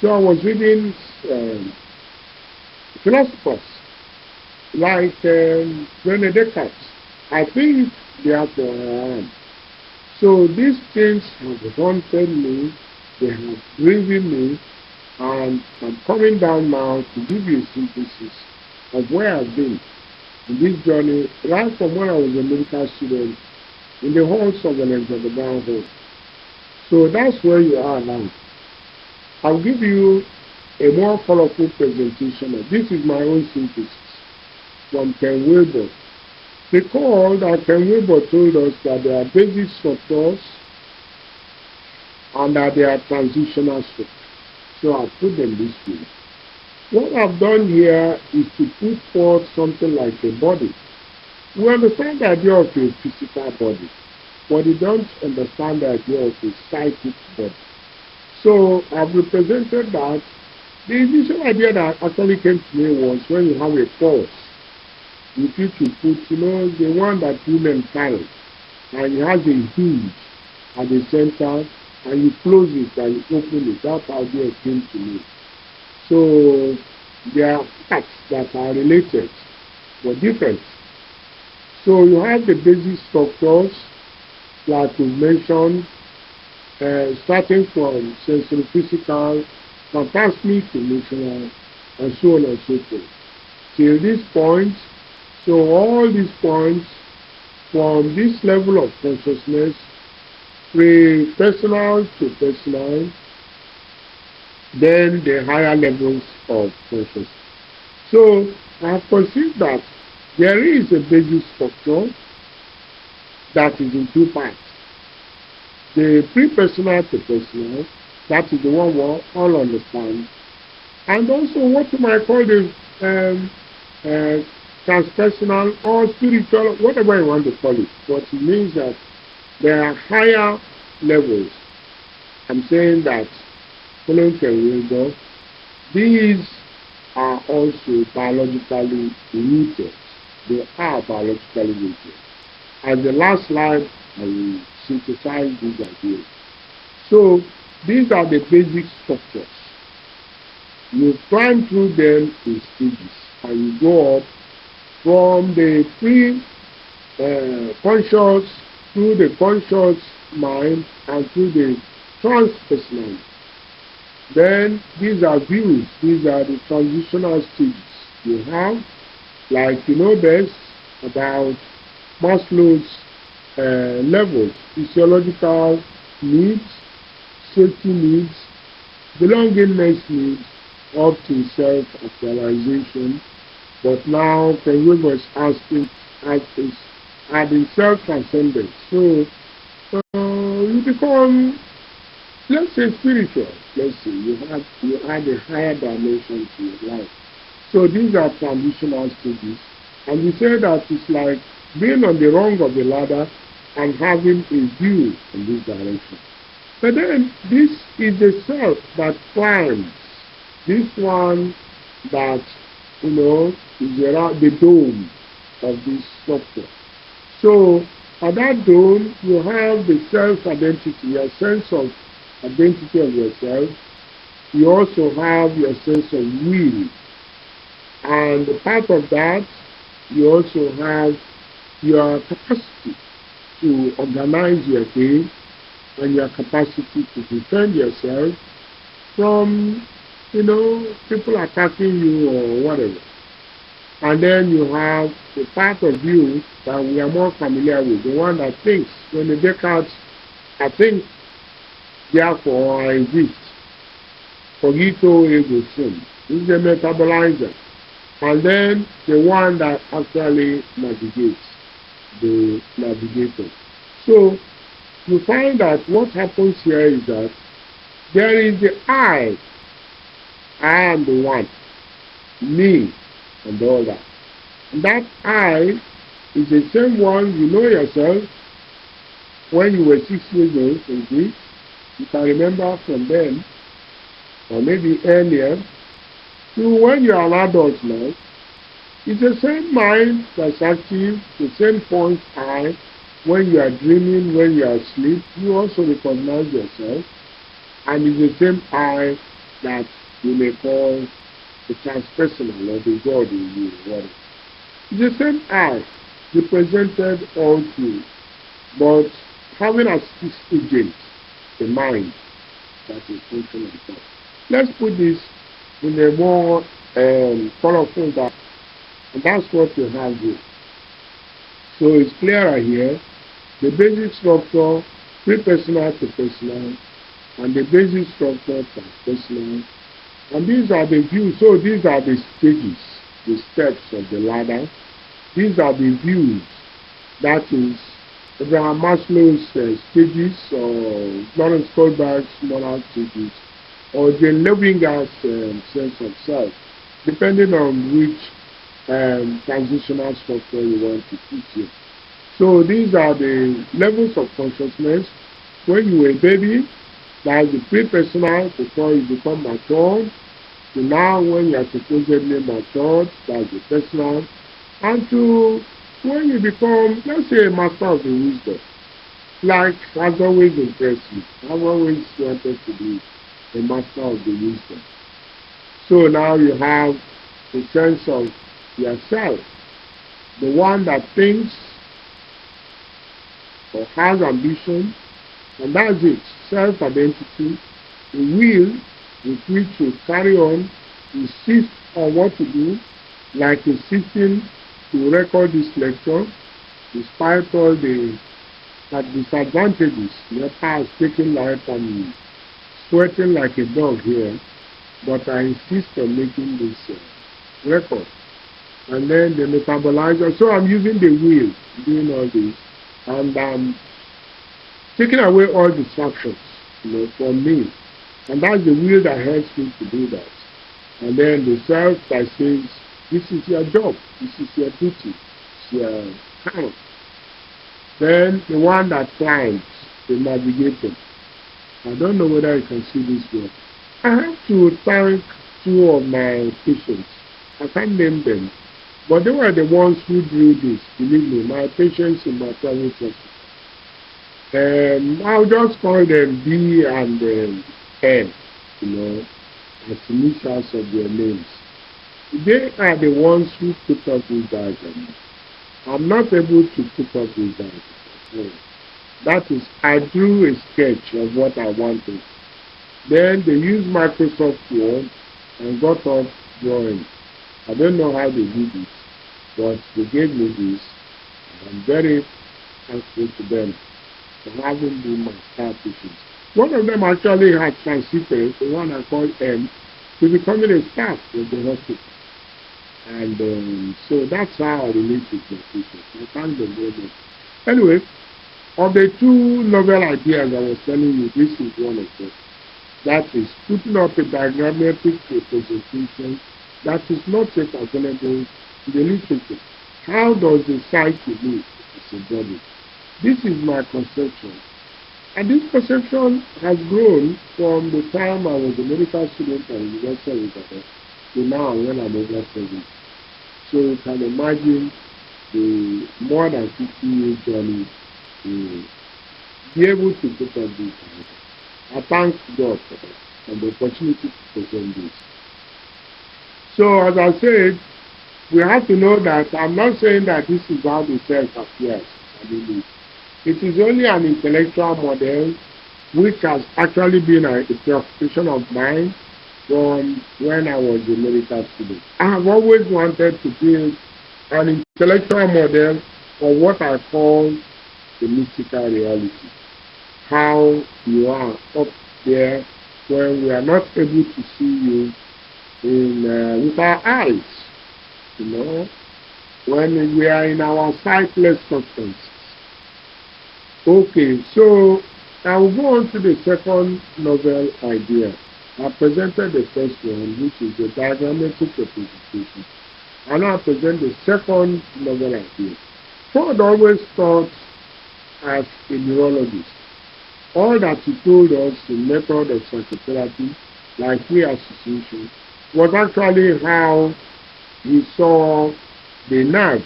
So I was reading philosophers like René Descartes. I think therefore I am. So these things have haunted me, they have driven me, and I'm coming down now to give you a synthesis of where I've been in this journey, right from when I was a medical student in the halls of the Brown Hall. So that's where you are now. I'll give you a more colorful presentation. This is my own synthesis from Ken Wilber. Recall that Ken Wilber told us that there are basic structures and that there are transitional structures. So I'll put them this way. What I've done here is to put forth something like a body. We understand the idea of a physical body, but we don't understand the idea of a psychic body. So I've represented that. The initial idea that actually came to me was when you have a pulse, you need to put, the one that women carry, and it has a hinge at the center, and you close it and you open it. That idea came to me. So there are parts that are related but different. So you have the basic structures, like we mentioned, starting from sensory physical, fantastic, emotional, and so on and so forth. Till this point, so all these points from this level of consciousness, personal to personal, then the higher levels of consciousness. So I have conceived that there is a basic structure that is in two parts. The pre-personal to personal, that is the one we all understand, and also what you might call the transpersonal or spiritual, whatever you want to call it, but it means that there are higher levels. I'm saying that following Ken Wilber, these are also biologically rooted. They are biologically rooted. As the last slide, I will synthesize these ideas. So these are the basic structures. You climb through them in stages, and you go up from the pre-conscious through the conscious mind and through the transpersonal. Then these are views. These are the transitional stages you have, like you know best about Maslow's levels: physiological needs, safety needs, belongingness needs, up to self-actualization. But now Ken Wilber is adding self-transcendence. So you become let's say spiritual. Let's say you have a higher dimension to your life. So these are transitional stages. And we say that it's like being on the rung of the ladder and having a view in this direction. But then this is the self that climbs. This one that, is around the dome of this structure. So at that dome, you have the self-identity, your sense of identity of yourself. You also have your sense of will. And part of that, you also have your capacity to organize your day and your capacity to defend yourself from, people attacking you or whatever. And then you have the part of you that we are more familiar with, the one that thinks. When the Descartes, I think, therefore I exist. Cogito ergo sum. This is the metabolizer. And then the one that actually navigates, the navigator. So you find that what happens here is that there is the I am the one, me, and all that. And that I is the same one, you know yourself, when you were 6 years old in Greece. You can remember from then, or maybe earlier, to when you are an adult now. It's the same mind that's active, the same point I. When you are dreaming, when you are asleep, you also recognize yourself. And it's the same I that you may call the transpersonal or the God in you. Whatever. It's the same I represented all through, but having as its agent the mind that is functioning. Let's put this in a more colorful that, and that's what you have here. So it's clearer here. The basic structure, pre-personal to personal, and the basic structure transpersonal. And these are the views. So these are the stages, the steps of the ladder. These are the views. That is Abraham Maslow's stages, or Lawrence Kohlberg's moral stages, or the Levinger's sense of self, depending on which transitional structure you want to put here. So these are the levels of consciousness. When you were a baby, that's the pre-personal before you become matured. So now when you are supposedly matured, that's the personal. And to when you become, let's say, a master of the wisdom, like has always impressed me. I've always wanted to be a master of the wisdom. So now you have the sense of yourself, the one that thinks or has ambition, and that's it, self-identity, the will with which you carry on, insist on what to do, like insisting to record this lecture, despite all the disadvantages. Your past taking life and sweating like a dog here, but I insist on making this record. And then the metabolizer. So I'm using the wheel, doing all this, and I'm taking away all distractions, from me. And that's the wheel that helps me to do that. And then the self that says, this is your job, this is your duty, it's your talent. Then the one that climbs, the navigator. I don't know whether you can see this well. I have to thank 2 of my patients. I can't name them, but they were the ones who drew this. Believe me, my patients in my private hospital. I'll just call them B and N, as initials of their names. They are the ones who put up this diagram. I'm not able to put up this diagram. No. That is, I drew a sketch of what I wanted. Then they used Microsoft Word and got off drawing. I don't know how they did it, but they gave me this. I'm very thankful to them for having been my star patients. One of them actually had transited, the one I call M, to becoming a staff in the hospital. And so that's how I relate with my patients. I thank them very much. Anyway, Of the two novel ideas I was telling you, this is one of them. That is putting up a diagrammatic representation that is not yet available in the literature. How does the psyche move as a body? This is my conception. And this perception has grown from the time I was a medical student at the University of Ibadan to now when I'm over 70. So you can imagine the more than 50 years journey to be able to put up this. I thank God for that and the opportunity to present this. So as I said, we have to know that I'm not saying that this is how the self appears. I mean, it is only an intellectual model which has actually been a preoccupation of mine from when I was a medical student. I have always wanted to build an intellectual model of what I call the mystical reality. How you are up there when we are not able to see you with our eyes, when we are in our sightless substance. Okay, so I will go on to the second novel idea. I presented the first one, which is the diagrammatic representation. I now present the second novel idea. Freud always thought as a neurologist. All that he told us, the method of psychotherapy, like free association, was actually how he saw the nerves,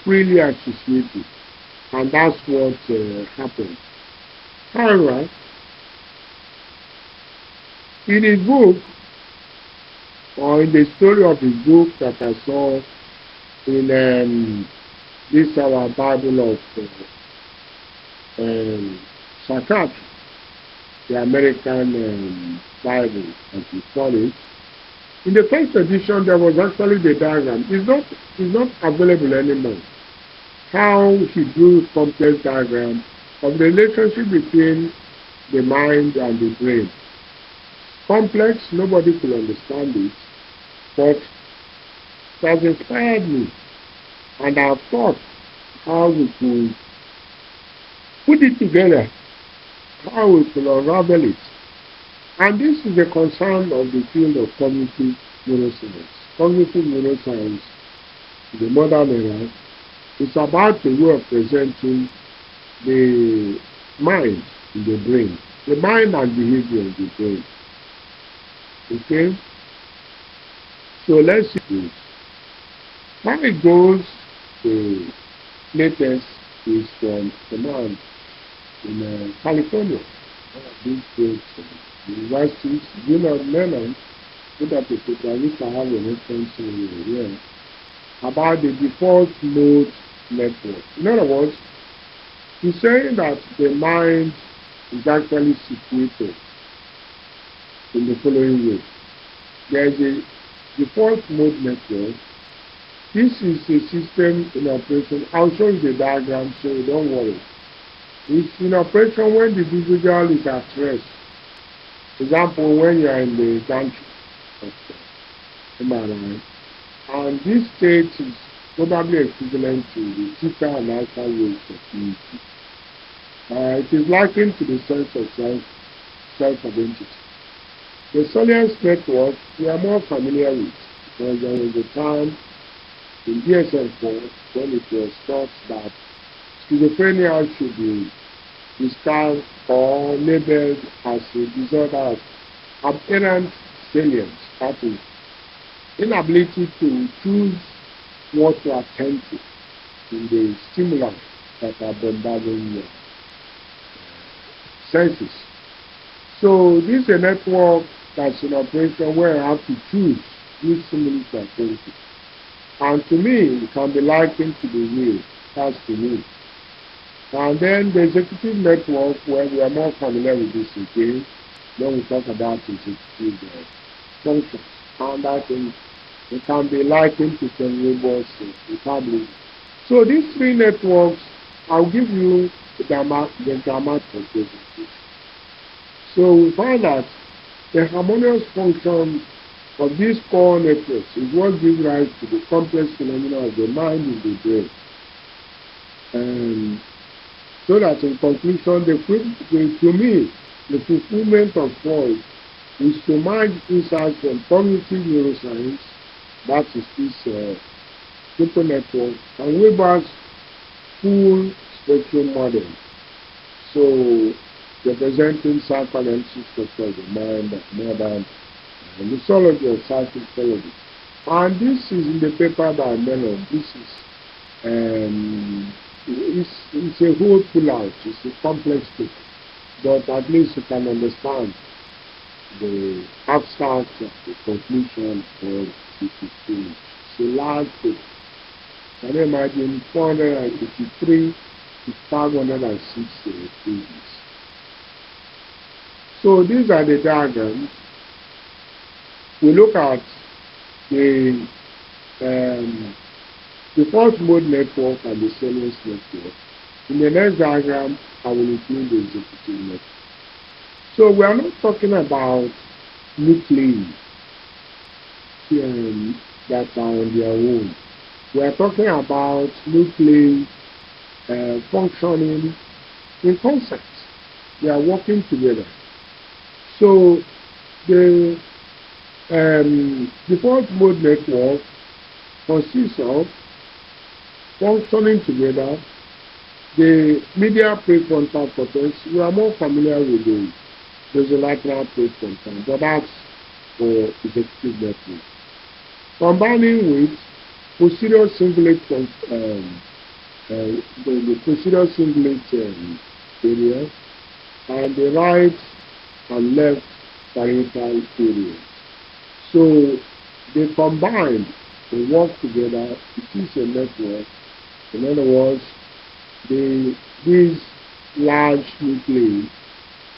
freely associated. And that's what happened. However, in his book, or in the story of his book that I saw in this our Bible of Psychiatry, the American Bible, as we call it. In the first edition, there was actually the diagram. It's not available anymore. How he drew complex diagram of the relationship between the mind and the brain. Complex, nobody could understand it, but it has inspired me, and I've thought how we could put it together, how we could unravel it. And this is the concern of the field of cognitive neuroscience. Cognitive neuroscience, in the modern era, is about the way of presenting the mind in the brain, the mind and behavior in the brain. Okay? So let's see this. How it goes, the latest is from the man in California, one of these great universities, Lennon, put up a paper which I have a reference here, about the default mode network. In other words, he's saying that the mind is actually situated in the following way. There is a default mode network. This is a system in operation. I'll show you the diagram so you don't worry. It's in operation when the individual is at rest. For example, when you are in the country of MRI, and this state is probably equivalent to the theta and alpha waves of EEG. It is likened to the sense of self-identity. The Soliance network we are more familiar with because there was a time in DSM-4 when it was thought that schizophrenia should be described or labeled as a disorder of apparent salience, that is, inability to choose what to attend to in the stimuli that are bombarding your senses. So this is a network that's in operation where I have to choose which stimuli to attend to. And to me, it can be likened to the will. That's to me. And then the executive network, where we are more familiar with this again, when we talk about executive functions. And I think it can be likened to Ken Wilber's metabolism. So these three networks, I'll give you the dramatic presentation. So we find that the harmonious function of these core networks is what gives rise to the complex phenomena of the mind in the brain. So that in conclusion, to me, the fulfillment of Freud is to merge insights from cognitive neuroscience, that is this simple network, and Wilber's full spectrum model. So, representing psychoanalytic structure of the mind, modern mythology of psychology. And this is in the paper by Mellon. This is it's a whole pull-out. It's a complex paper, but at least you can understand the abstract of the conclusion of the 15. It's a large paper. Can you imagine 483 to 506 pages? So these are the diagrams. We look at the first mode network and the salience network. In the next diagram, I will include the executive network. So we are not talking about nuclei that are on their own. We are talking about nuclei functioning in concert. They are working together. So the default mode network consists of functioning together the medial prefrontal cortex. We are more familiar with the basolateral prefrontal, but that's for executive network. Combining with posterior cingulate the posterior cingulate area and the right and left parietal areas. So they combine, they work together, it is a network. In other words, these large nuclei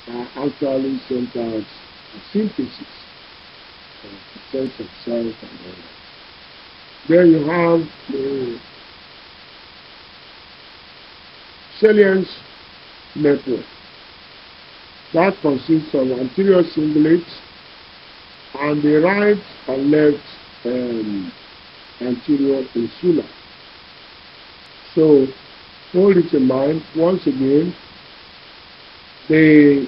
are actually centers of synthesis of the sense of self and all that. There you have the salience network. That consists of anterior cingulate and the right and left anterior insula. So hold it in mind, once again, the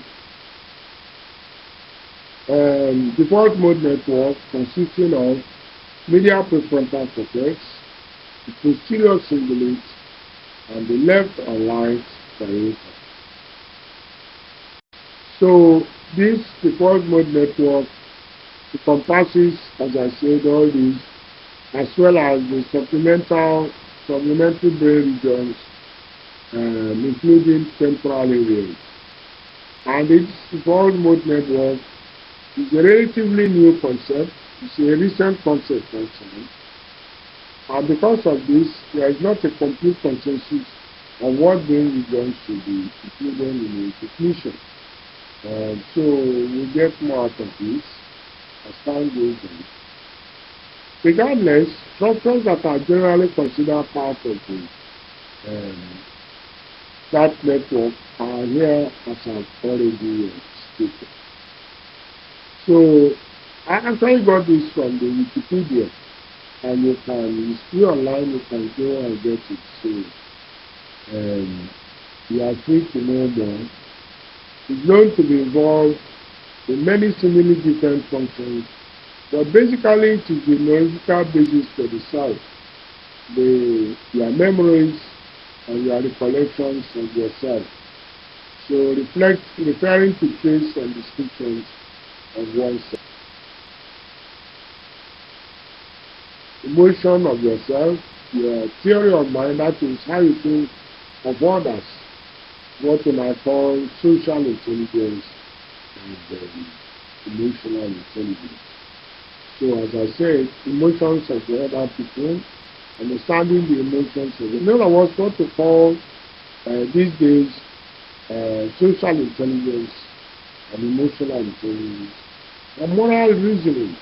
default mode network consisting of medial prefrontal cortex, the posterior cingulate, and the left and right parietal. So this default mode network encompasses, as I said, all these, as well as the supplementary brain regions, including temporal areas. And this default mode network is a relatively new concept. It's a recent concept actually. And because of this, there is not a complete consensus on what brain regions should be included in the definition. So we get more out of this as time goes on. Regardless, structures that are generally considered part of that network are here as I've already stated. So I actually got this from the Wikipedia, and you can, it's free online, you can go and get it. So you are free to know more. It's known to be involved in many seemingly different functions, but basically it is the neurological basis for the self, your memories and your recollections of yourself. So referring to traits and descriptions of oneself. Emotion of yourself, your theory of mind, that is how you think of others, what you might call social intelligence and emotional intelligence. So as I said, emotions of the other people, understanding the emotions of them. In other words, what to call these days social intelligence and emotional intelligence, and moral reasoning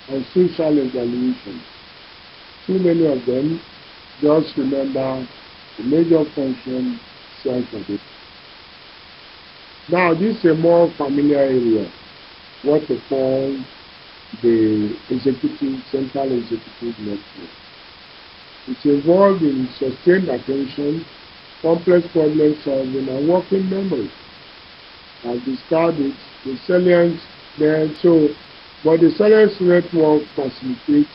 and social evaluation. Too many of them just remember the major function self of it. Now this is a more familiar area, what they call the central executive network. It's involved in sustained attention, complex problem solving, and working memory. I've described it, the salient then, but the salience network facilitates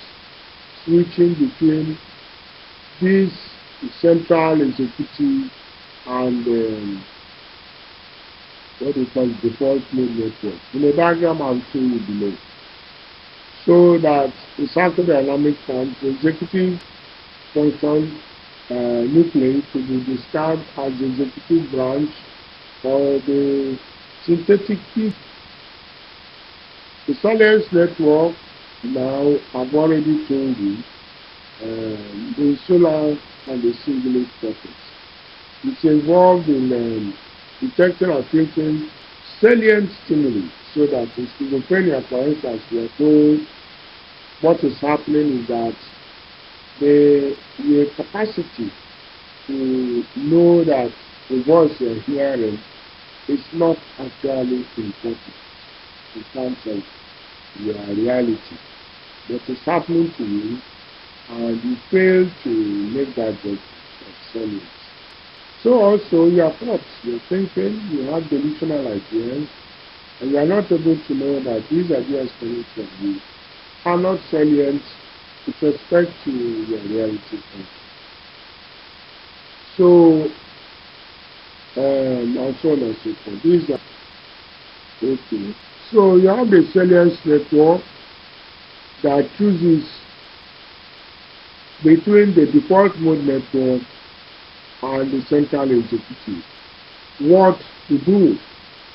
switching between this central executive and what we call default mode network. In the diagram I'll show you below. So that in psychodynamic terms, the executive function nuclei could be described as the executive branch or the synthetic peak. The salience network, now I've already told you, the solar and the cingulate cortex. It's involved in detecting and filtering salient stimuli, so that in schizophrenia, for instance, we are told what is happening is that the capacity to know that the voice you're hearing is not actually important in terms of your reality, but it's happening to you, and you fail to make that judgment of salience. So also your thoughts, your thinking, you have delusional ideas, and you are not able to know that these ideas coming from you are not salient with respect to your reality. So, and so on and so forth. These are okay. So you have the salience network that chooses between the default mode network and the central executive what to do,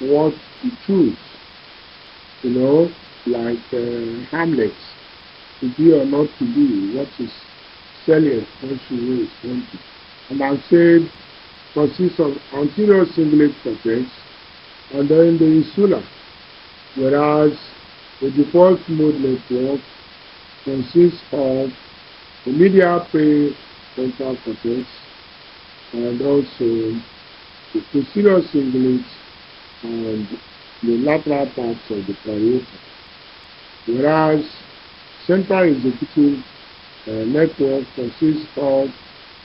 what to choose. You know, like Hamlet, to be or not to be, what is salient, what should we respond to. And I said consists of anterior cingulate cortex and then the insula, whereas the default mode network consists of the medial prefrontal cortex and also the posterior cingulate and the lateral parts of the parietal, whereas central executive network consists of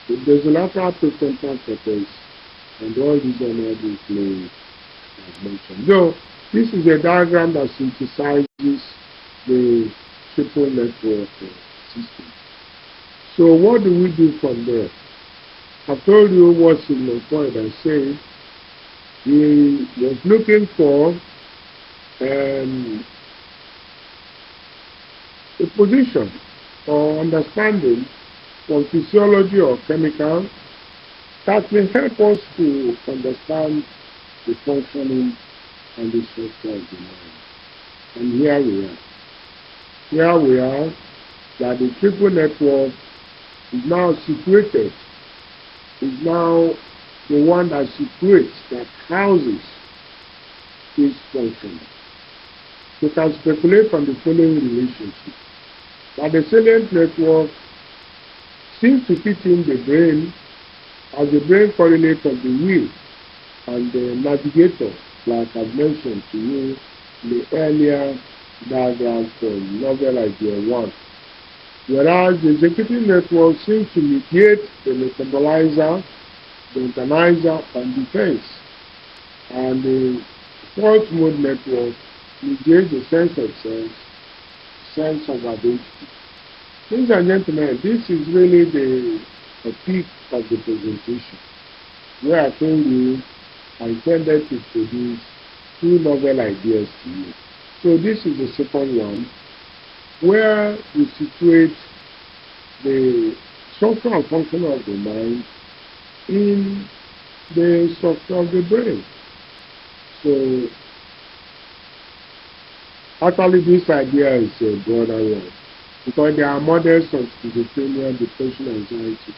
the basolateral prefrontal cortex and all these other play as mentioned. So this is a diagram that synthesizes the triple network system. So what do we do from there? I've told you what Sigmund Freud has said. He was looking for a position or understanding from physiology or chemical that will help us to understand the functioning and the structure of the mind. And here we are. Here we are, that the triple network is now situated, is now the one that situates, that houses this function. You can speculate from the following relationship. That the salient network seems to fit in the brain as the brain correlate of the wheel and the navigator, like I've mentioned to you in the earlier diagram from novel idea 1. Whereas the executive network seems to mediate the metabolizer, the organizer, and defense. And the fourth mode network mediates the sense of self, sense of identity. Ladies and gentlemen, this is really the peak of the presentation, where I told you I intended to produce 2 novel ideas to you. So this is the second one, where we situate the structure and function of the mind in the structure of the brain. So actually this idea is a broader one, because there are models of schizophrenia, depression, anxiety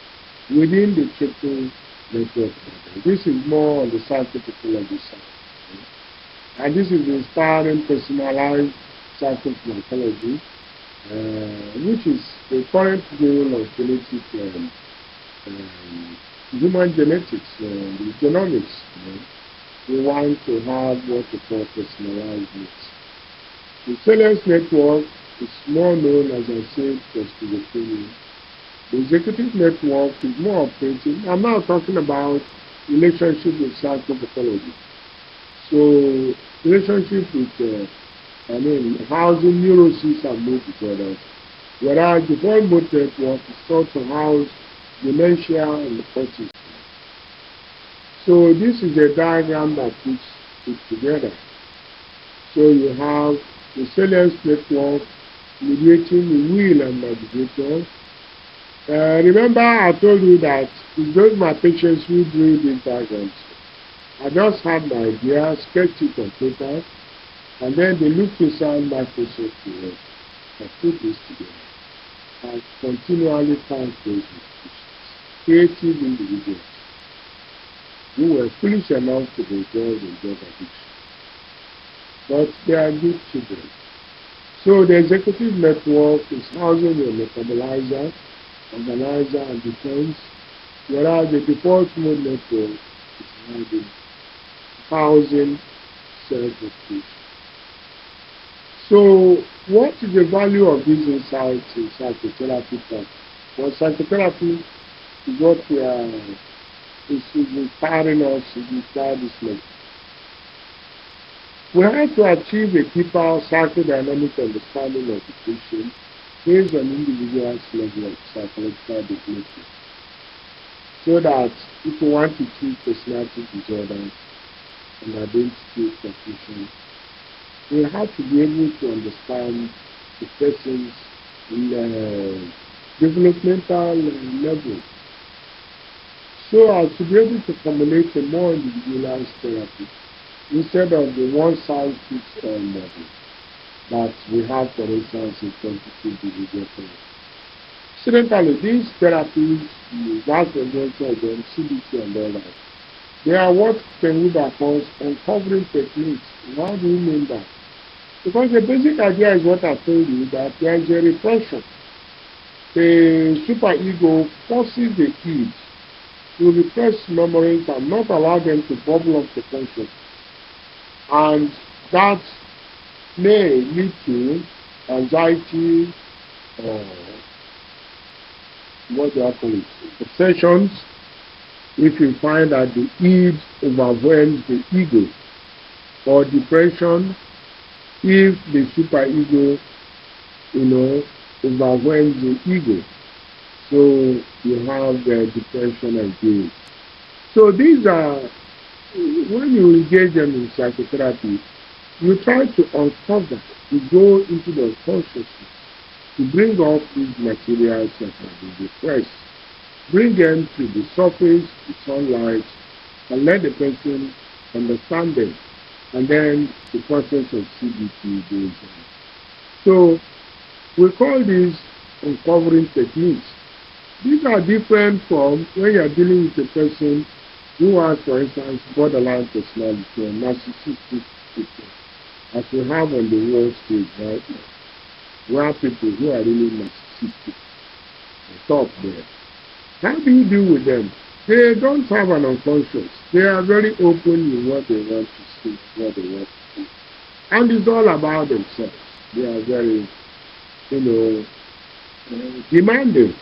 within the triple network model. This is more on the psychopathology side. And this is the inspiring personalized psychopharmacology, which is the current goal of genetic human genetics, the genomics. We want to have what we call personalized needs. The salience network is more known, as I said, for schizophrenia. The executive network is more operating. I'm now talking about relationship with psychopathology. So relationship with housing neuroscience and mood disorders. Whereas the Freud mood network is thought to house dementia and autism. So this is a diagram that puts it together. So you have the salience network mediating the will and motivation. Remember I told you that it's those my patients who do these diagrams. I just had my idea, sketched it on paper, and then they looked inside Microsoft Word and put this together. And continually find those creative individuals who were foolish enough to be involved in drug addiction. But they are good children. So the executive network is housing a metabolizer, organizer, and defense, whereas the default mode network is housing self-expression. So what is the value of these insights in psychotherapy practice? Well, psychotherapy is what we are inspiring us to inspire this lecture. We have to achieve a deeper psychodynamic understanding of the patient based on individual's level of psychological development, so that if we want to treat personality disorders and identity confusion, we have to be able to understand the person's developmental level, so as to be able to formulate a more individualized therapy instead of the one-size-fits-all model that we have, for instance, in cognitive behavior therapy. Incidentally, these therapies, the vast majority of them, CBT and all that, they are what Ken Wilber calls uncovering techniques. How do you mean that? Because the basic idea is what I told you, that there is a repression. The superego forces the id to repress memories and not allow them to bubble up to consciousness. And that may lead to anxiety or what do I call it? Obsessions, if you find that the id overwhelms the ego, or depression if the superego, overwhelms the ego. So you have depression and guilt. So these are, when you engage them in psychotherapy, you try to uncover, to go into the consciousness, to bring up these materials that have been repressed, bring them to the surface, the sunlight, and let the person understand them. And then the process of CBT goes on. So we call these uncovering techniques. These are different from when you are dealing with a person who has, for instance, borderline personality or narcissistic people, as we have on the world stage right now. We have people who are really narcissistic, the top there. How do you deal with them? They don't have an unconscious. They are very open in what they want to see, what they want to do. And it's all about themselves. They are very, demanding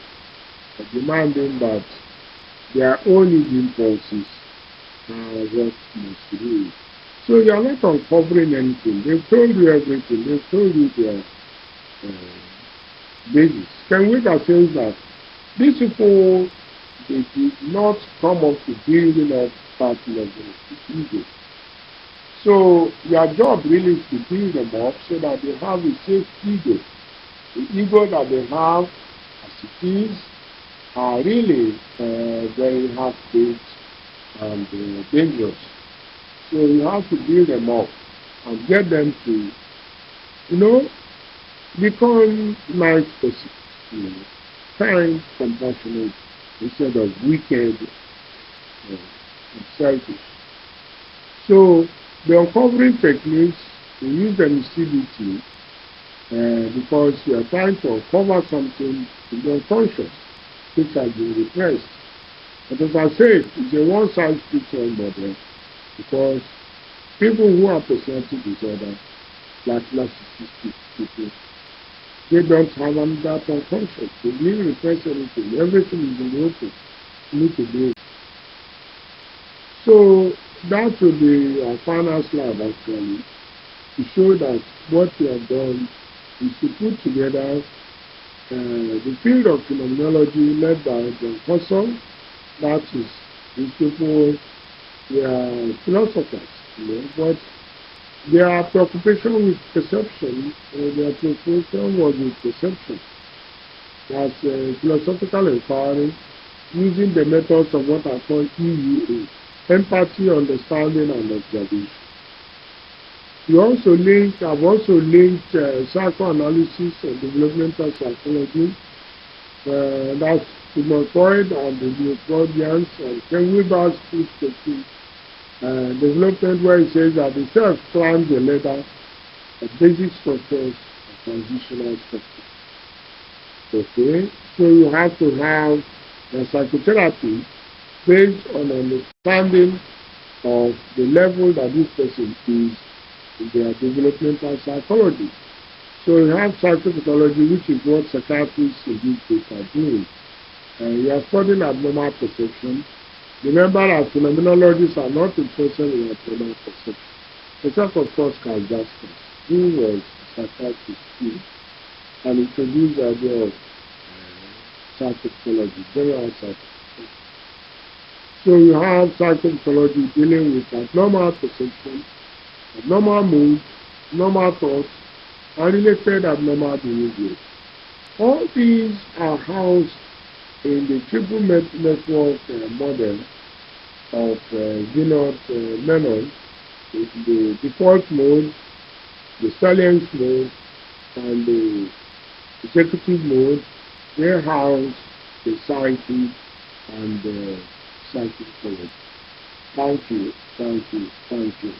that their own impulses are what must do. So you are not uncovering anything. They've told you everything. They've told you their basis. Ken Wilber says that these people, they did not come up to building up that level of ego. So your job really is to build them up so that they have a safe ego. The ego that they have as it is are really very half-baked and dangerous. So you have to build them up and get them to, become nice person, kind, compassionate, instead of wicked and selfish. So the uncovering techniques, we use them in CBT because we are trying to uncover something in the unconscious, which has been repressed. But as I said, it's a one-size-fits-all model because people who have personality disorder, like narcissistic people, they don't have that unconscious. They didn't repress anything. Everything is in the open. You need to do it. So that will be our final slide actually, to show that what we have done is to put together the field of phenomenology led by John Husserl. That is, these people, they are philosophers, but their preoccupation with perception, their preoccupation was with perception. That's philosophical inquiry using the methods of what I call EUA, empathy, understanding, and observation. I've also linked psychoanalysis and developmental psychology. That's Sigmund Freud and the neo-Freudians and Ken Wilber's perspective. Development, where he says that the self climbs the ladder of basic structures and transitional structures. Okay, so you have to have a psychotherapy based on understanding of the level that this person is in their developmental psychology. So you have psychopathology, which is what psychiatrists in these days are doing. You are studying abnormal perception. Remember that phenomenologists are not interested in abnormal perception, except of course Kasdarsky, who was a psychiatrist too, and introduced the idea of psychopathology, general psychopathology. So you have psychopathology dealing with abnormal perception, abnormal mood, normal thoughts, and related abnormal behaviors. All these are housed in the triple network model of Zinot Menon, the default mode, the salience mode, and the executive mode. They house the psyche and the psychic mode. Thank you, thank you, thank you.